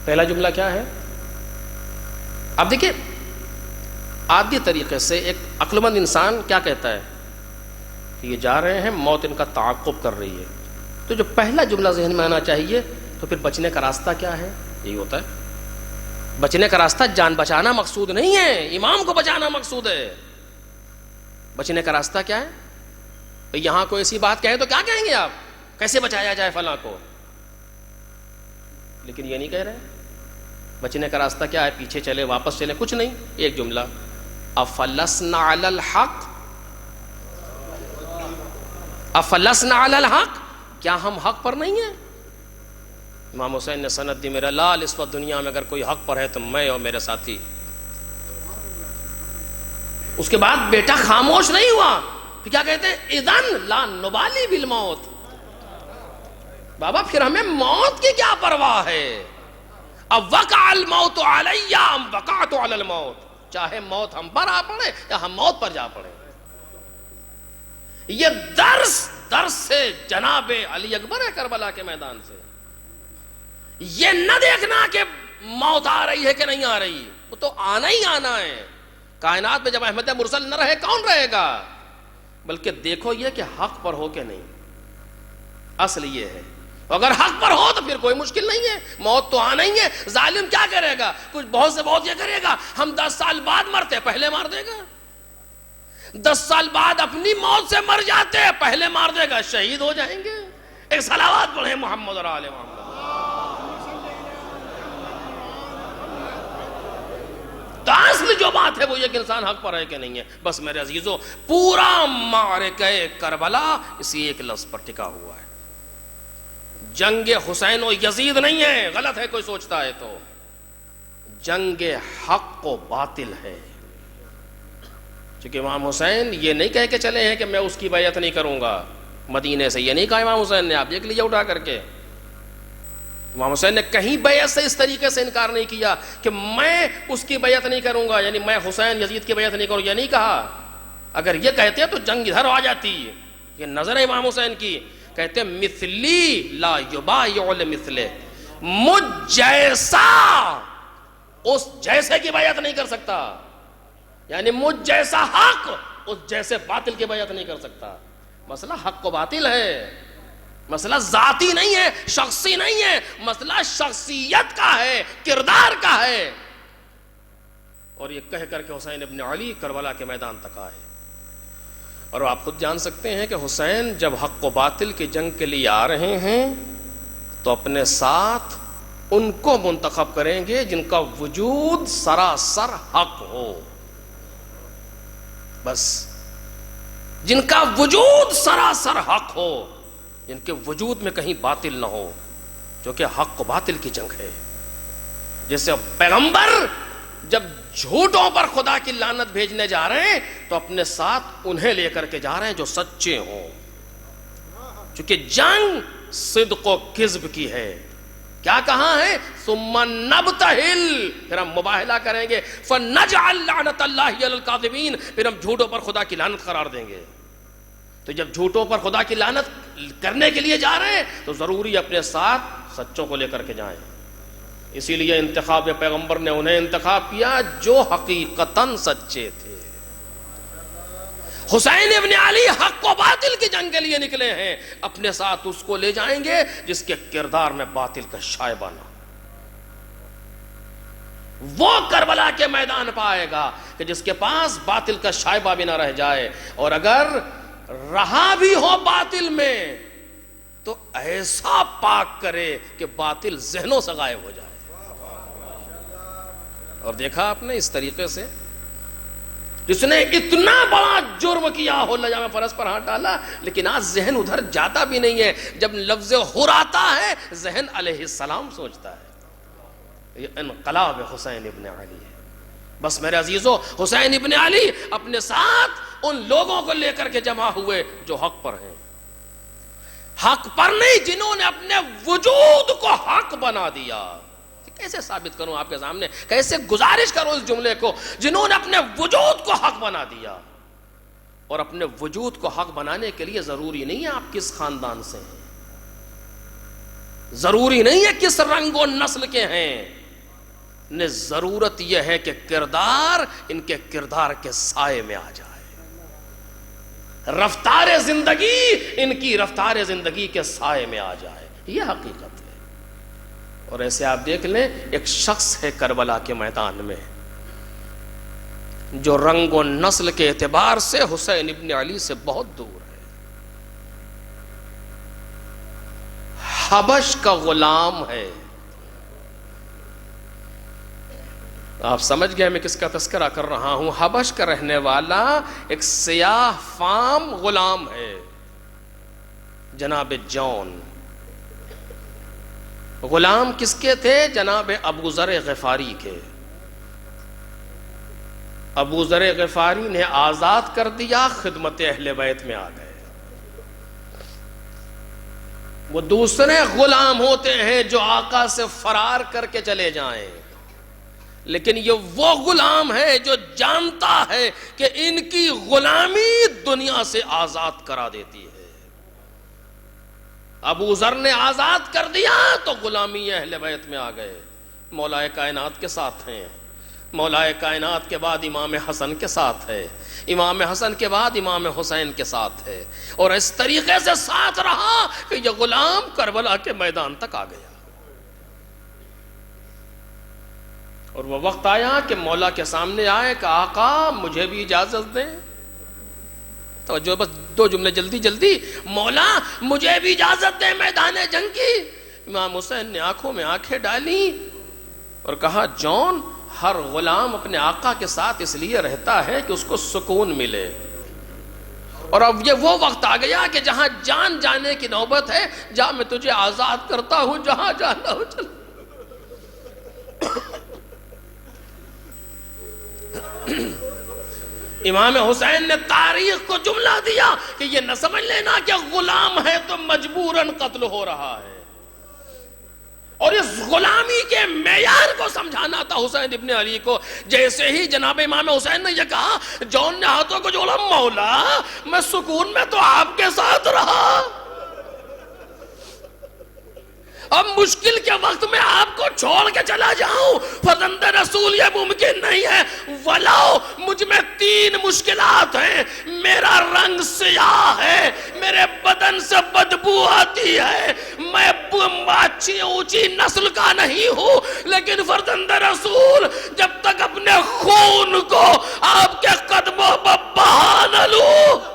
پہلا جملہ کیا ہے؟ اب دیکھیں عادی طریقے سے ایک عقل مند انسان کیا کہتا ہے کہ یہ جا رہے ہیں، موت ان کا تعاقب کر رہی ہے، تو جو پہلا جملہ ذہن میں آنا چاہیے، تو پھر بچنے کا راستہ کیا ہے؟ یہی ہوتا ہے بچنے کا راستہ جان بچانا مقصود نہیں ہے، امام کو بچانا مقصود ہے۔ بچنے کا راستہ کیا ہے؟ یہاں کوئی ایسی بات کہے تو کیا کہیں گے آپ؟ کیسے بچایا جائے فلاں کو؟ لیکن یہ نہیں کہہ رہے۔ بچنے کا راستہ کیا ہے؟ پیچھے چلے، واپس چلے، کچھ نہیں، ایک جملہ، افلسنا علی الحق، افلسنا علی الحق، کیا ہم حق پر نہیں ہیں؟ امام حسین نے سند دی، میرا لال اس وقت دنیا میں اگر کوئی حق پر ہے تو میں اور میرے ساتھی۔ اس کے بعد بیٹا خاموش نہیں ہوا، پھر کیا کہتے ہیں؟ اذن لا نبالی بالموت، بابا پھر ہمیں موت کی کیا پرواہ ہے؟ اب وقع الموت علی ام وقعت علی الموت، چاہے موت ہم پر آ پڑے یا ہم موت پر جا پڑے۔ یہ درس سے جناب علی اکبر ہے کربلا کے میدان سے۔ یہ نہ دیکھنا کہ موت آ رہی ہے کہ نہیں آ رہی، وہ تو آنا ہی آنا ہے۔ کائنات میں جب احمد مرسل نہ رہے کون رہے گا؟ بلکہ دیکھو یہ کہ حق پر ہو کہ نہیں، اصل یہ ہے۔ اگر حق پر ہو تو پھر کوئی مشکل نہیں ہے، موت تو آنا ہی ہے۔ ظالم کیا کرے گا؟ کچھ بہت سے بہت یہ کرے گا، ہم 10 سال بعد مرتے پہلے مار دے گا، 10 سال بعد اپنی موت سے مر جاتے پہلے مار دے گا، شہید ہو جائیں گے۔ ایک صلوات پڑھیں محمد اور آل محمد۔ تو اصل جو بات ہے وہ یہ کہ انسان حق پر ہے کہ نہیں ہے۔ بس میرے عزیزو، پورا معرکہ کربلا اسی ایک لفظ پر ٹکا ہوا ہے، جنگ حسین و یزید نہیں ہے، غلط ہے کوئی سوچتا ہے تو، جنگ حق و باطل ہے۔ چونکہ امام حسین یہ نہیں کہہ کے چلے ہیں کہ میں اس کی بیعت نہیں کروں گا، مدینے سے یہ نہیں کہا امام حسین نے، آپ دیکھ لیجیے اٹھا کر کے، امام حسین نے کہیں بیعت سے اس طریقے سے انکار نہیں کیا کہ میں اس کی بیعت نہیں کروں گا، یعنی میں حسین یزید کی بیعت نہیں کروں، یہ نہیں کہا۔ اگر یہ کہتے تو جنگ ادھر آ جاتی۔ یہ نظر ہے امام حسین کی، کہتے ہیں مثلی لا یبایع لمثلہ، مجھ جیسا اس جیسے کی بیعت نہیں کر سکتا، یعنی مجھ جیسا حق اس جیسے باطل کی بیعت نہیں کر سکتا۔ مسئلہ حق و باطل ہے، مسئلہ ذاتی نہیں ہے، شخصی نہیں ہے، مسئلہ شخصیت کا ہے، کردار کا ہے۔ اور یہ کہہ کر کے حسین ابن علی کربلا کے میدان تک آئے، اور آپ خود جان سکتے ہیں کہ حسین جب حق و باطل کی جنگ کے لیے آ رہے ہیں تو اپنے ساتھ ان کو منتخب کریں گے جن کا وجود سراسر حق ہو، بس جن کا وجود سراسر حق ہو، جن کے وجود میں کہیں باطل نہ ہو، جو کہ حق و باطل کی جنگ ہے۔ جیسے پیغمبر جب جھوٹوں پر خدا کی لعنت بھیجنے جا رہے ہیں تو اپنے ساتھ انہیں لے کر کے جا رہے ہیں جو سچے ہوں، چونکہ جنگ صدق و کذب کی ہے۔ کیا کہا ہے؟ ثم نبتہل، پھر ہم مباہلہ کریں گے، فنجعل لعنت اللہ علی الکاذبین، پھر ہم جھوٹوں پر خدا کی لعنت قرار دیں گے۔ تو جب جھوٹوں پر خدا کی لعنت کرنے کے لیے جا رہے ہیں تو ضروری اپنے ساتھ سچوں کو لے کر کے جائیں۔ اسی لیے انتخاب پیغمبر نے انہیں انتخاب کیا جو حقیقتاً سچے تھے۔ حسین ابن علی حق و باطل کی جنگ کے لیے نکلے ہیں، اپنے ساتھ اس کو لے جائیں گے جس کے کردار میں باطل کا شائبہ نہ، وہ کربلا کے میدان پہ آئے گا کہ جس کے پاس باطل کا شائبہ بھی نہ رہ جائے، اور اگر رہا بھی ہو باطل میں تو ایسا پاک کرے کہ باطل ذہنوں سے غائب ہو جائے۔ اور دیکھا آپ نے اس طریقے سے جس نے اتنا بڑا جرم کیا ہو، لجام فرض پر ہاتھ ڈالا، لیکن آج ذہن ادھر جاتا بھی نہیں ہے۔ جب لفظ حر آتا ہے ذہن علیہ السلام سوچتا ہے۔ یہ انقلاب حسین ابن علی ہے۔ بس میرے عزیزو، حسین ابن علی اپنے ساتھ ان لوگوں کو لے کر کے جمع ہوئے جو حق پر ہیں، حق پر نہیں، جنہوں نے اپنے وجود کو حق بنا دیا۔ کیسے ثابت کروں آپ کے سامنے، کیسے گزارش کروں اس جملے کو؟ جنہوں نے اپنے وجود کو حق بنا دیا۔ اور اپنے وجود کو حق بنانے کے لیے ضروری نہیں ہے آپ کس خاندان سے ہیں، ضروری نہیں ہے کس رنگ و نسل کے ہیں، نے ضرورت یہ ہے کہ کردار ان کے کردار کے سائے میں آ جائے۔ رفتار زندگی ان کی رفتار زندگی کے سائے میں آ جائے، یہ حقیقت ہے۔ اور ایسے آپ دیکھ لیں، ایک شخص ہے کربلا کے میدان میں جو رنگ و نسل کے اعتبار سے حسین ابن علی سے بہت دور ہے، حبش کا غلام ہے۔ آپ سمجھ گئے میں کس کا تذکرہ کر رہا ہوں؟ حبش کا رہنے والا ایک سیاہ فام غلام ہے، جناب جون۔ غلام کس کے تھے؟ جناب ابو ذر غفاری کے۔ ابو ذر غفاری نے آزاد کر دیا، خدمت اہل بیت میں آ گئے۔ وہ دوسرے غلام ہوتے ہیں جو آقا سے فرار کر کے چلے جائیں، لیکن یہ وہ غلام ہے جو جانتا ہے کہ ان کی غلامی دنیا سے آزاد کرا دیتی ہے۔ ابو ذر نے آزاد کر دیا تو غلامی اہل بیت میں آ گئے، مولا کائنات کے ساتھ ہیں، مولا کائنات کے بعد امام حسن کے ساتھ ہے، امام حسن کے بعد امام حسین کے ساتھ ہے، اور اس طریقے سے ساتھ رہا کہ یہ غلام کربلا کے میدان تک آ گیا۔ اور وہ وقت آیا کہ مولا کے سامنے آئے کہ آقا مجھے بھی اجازت دیں۔ توجہ، بس دو جملے جلدی جلدی۔ مولا مجھے بھی اجازت دیں میدان جنگ کی۔ امام حسین نے آنکھوں میں آنکھیں ڈالی اور کہا جون، ہر غلام اپنے آقا کے ساتھ اس لیے رہتا ہے کہ اس کو سکون ملے، اور اب یہ وہ وقت آ گیا کہ جہاں جان جانے کی نوبت ہے، جا میں تجھے آزاد کرتا ہوں، جہاں جانا ہو چل۔ امام حسین نے تاریخ کو جملہ دیا کہ یہ نہ سمجھ لینا کہ غلام ہے تو مجبوراً قتل ہو رہا ہے، اور اس غلامی کے معیار کو سمجھانا تھا حسین ابن علی کو۔ جیسے ہی جناب امام حسین نے یہ کہا، جون نے ہاتھوں کو جوڑا، مولا میں سکون میں تو آپ کے ساتھ رہا، اب مشکل کے وقت میں آپ کو چھوڑ کے چلا جاؤں، فرزند رسول یہ ممکن نہیں ہے۔ ولو مجھ میں 3 مشکلات ہیں، میرا رنگ سیاہ ہے، میرے بدن سے بدبو آتی ہے، میں اچھی اونچی نسل کا نہیں ہوں، لیکن فرزند رسول جب تک اپنے خون کو آپ کے قدموں پر بہا نہ لوں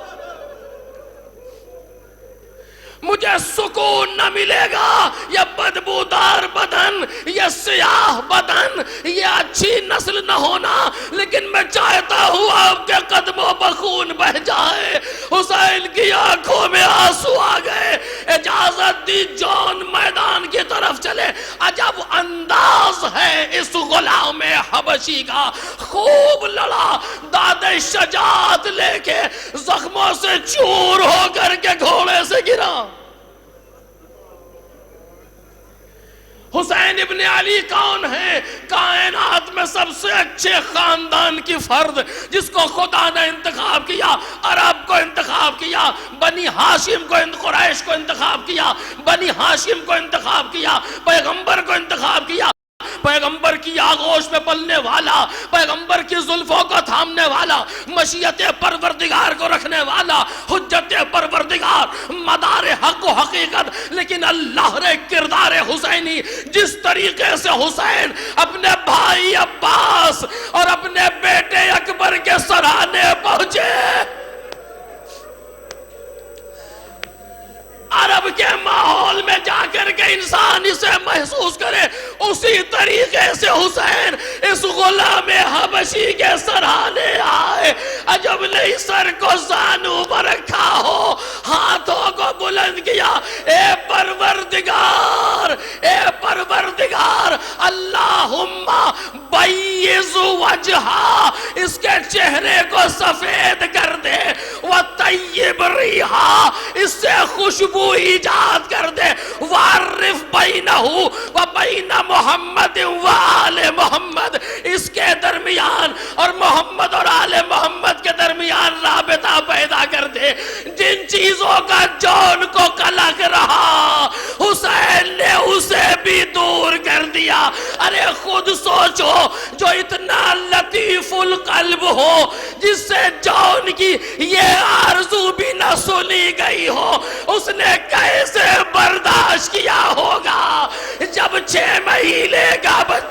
مجھے سکون نہ ملے گا۔ یہ بدبودار بدن، یہ سیاہ بدن، یہ اچھی نسل نہ ہونا، لیکن میں چاہتا ہوں آپ کے قدموں پر خون بہ جائے۔ حسین کی آنکھوں میں آنسو آ گئے، اجازت دی جون میدان کی طرف چلے۔ عجب انداز ہے اس غلام حبشی کا، خوب لڑا، داد شجاعت لے کے زخموں سے چور ہو کر کے گھوڑے سے گرا۔ حسین ابن علی کون ہے؟ کائنات میں سب سے اچھے خاندان کی فرد، جس کو خدا نے انتخاب کیا، عرب کو انتخاب کیا، بنی ہاشم کو، قریش کو انتخاب کیا، بنی ہاشم کو انتخاب کیا، پیغمبر کو انتخاب کیا، پیغمبر کی آغوش میں پلنے والا، پیغمبر کی زلفوں کو تھامنے والا، مشیت پروردگار کو رکھنے والا، حجت پروردگار، مدار حق و حقیقت۔ لیکن اللہ نے کردار حسینی، جس طریقے سے حسین اپنے بھائی عباس اور اپنے بیٹے اکبر کے سرانے پہنچے، عرب کے ماحول میں جا کر کے انسان اسے محسوس کرے، اسی طریقے سے حسین اس غلام حبشی کے سرانے آئے۔ عجب نہیں، سر کو زانو پر رکھا ہو، ہاتھوں کو بلند کیا، اے پروردگار، اے پروردگار، اللہم بیض وجہا، اس کے چہرے کو سفید کر دے، وطیب ریحا، اس سے خوشبو ایجاد کر دے، وعرف بینہ و بین محمد و آل محمد، اس کے درمیان اور محمد اور آل محمد کے درمیان رابطہ پیدا کر دے۔ جن چیزوں کا جون کو قلق رہا، حسین نے اسے بھی دور کر دیا۔ دیا. ارے خود سوچو جو اتنا لطیف القلب ہو, جس سے جون کی یہ آرزو بھی نہ سنی گئی ہو, اس نے کیسے برداشت کیا ہوگا جب 6 مہینے کا بچہ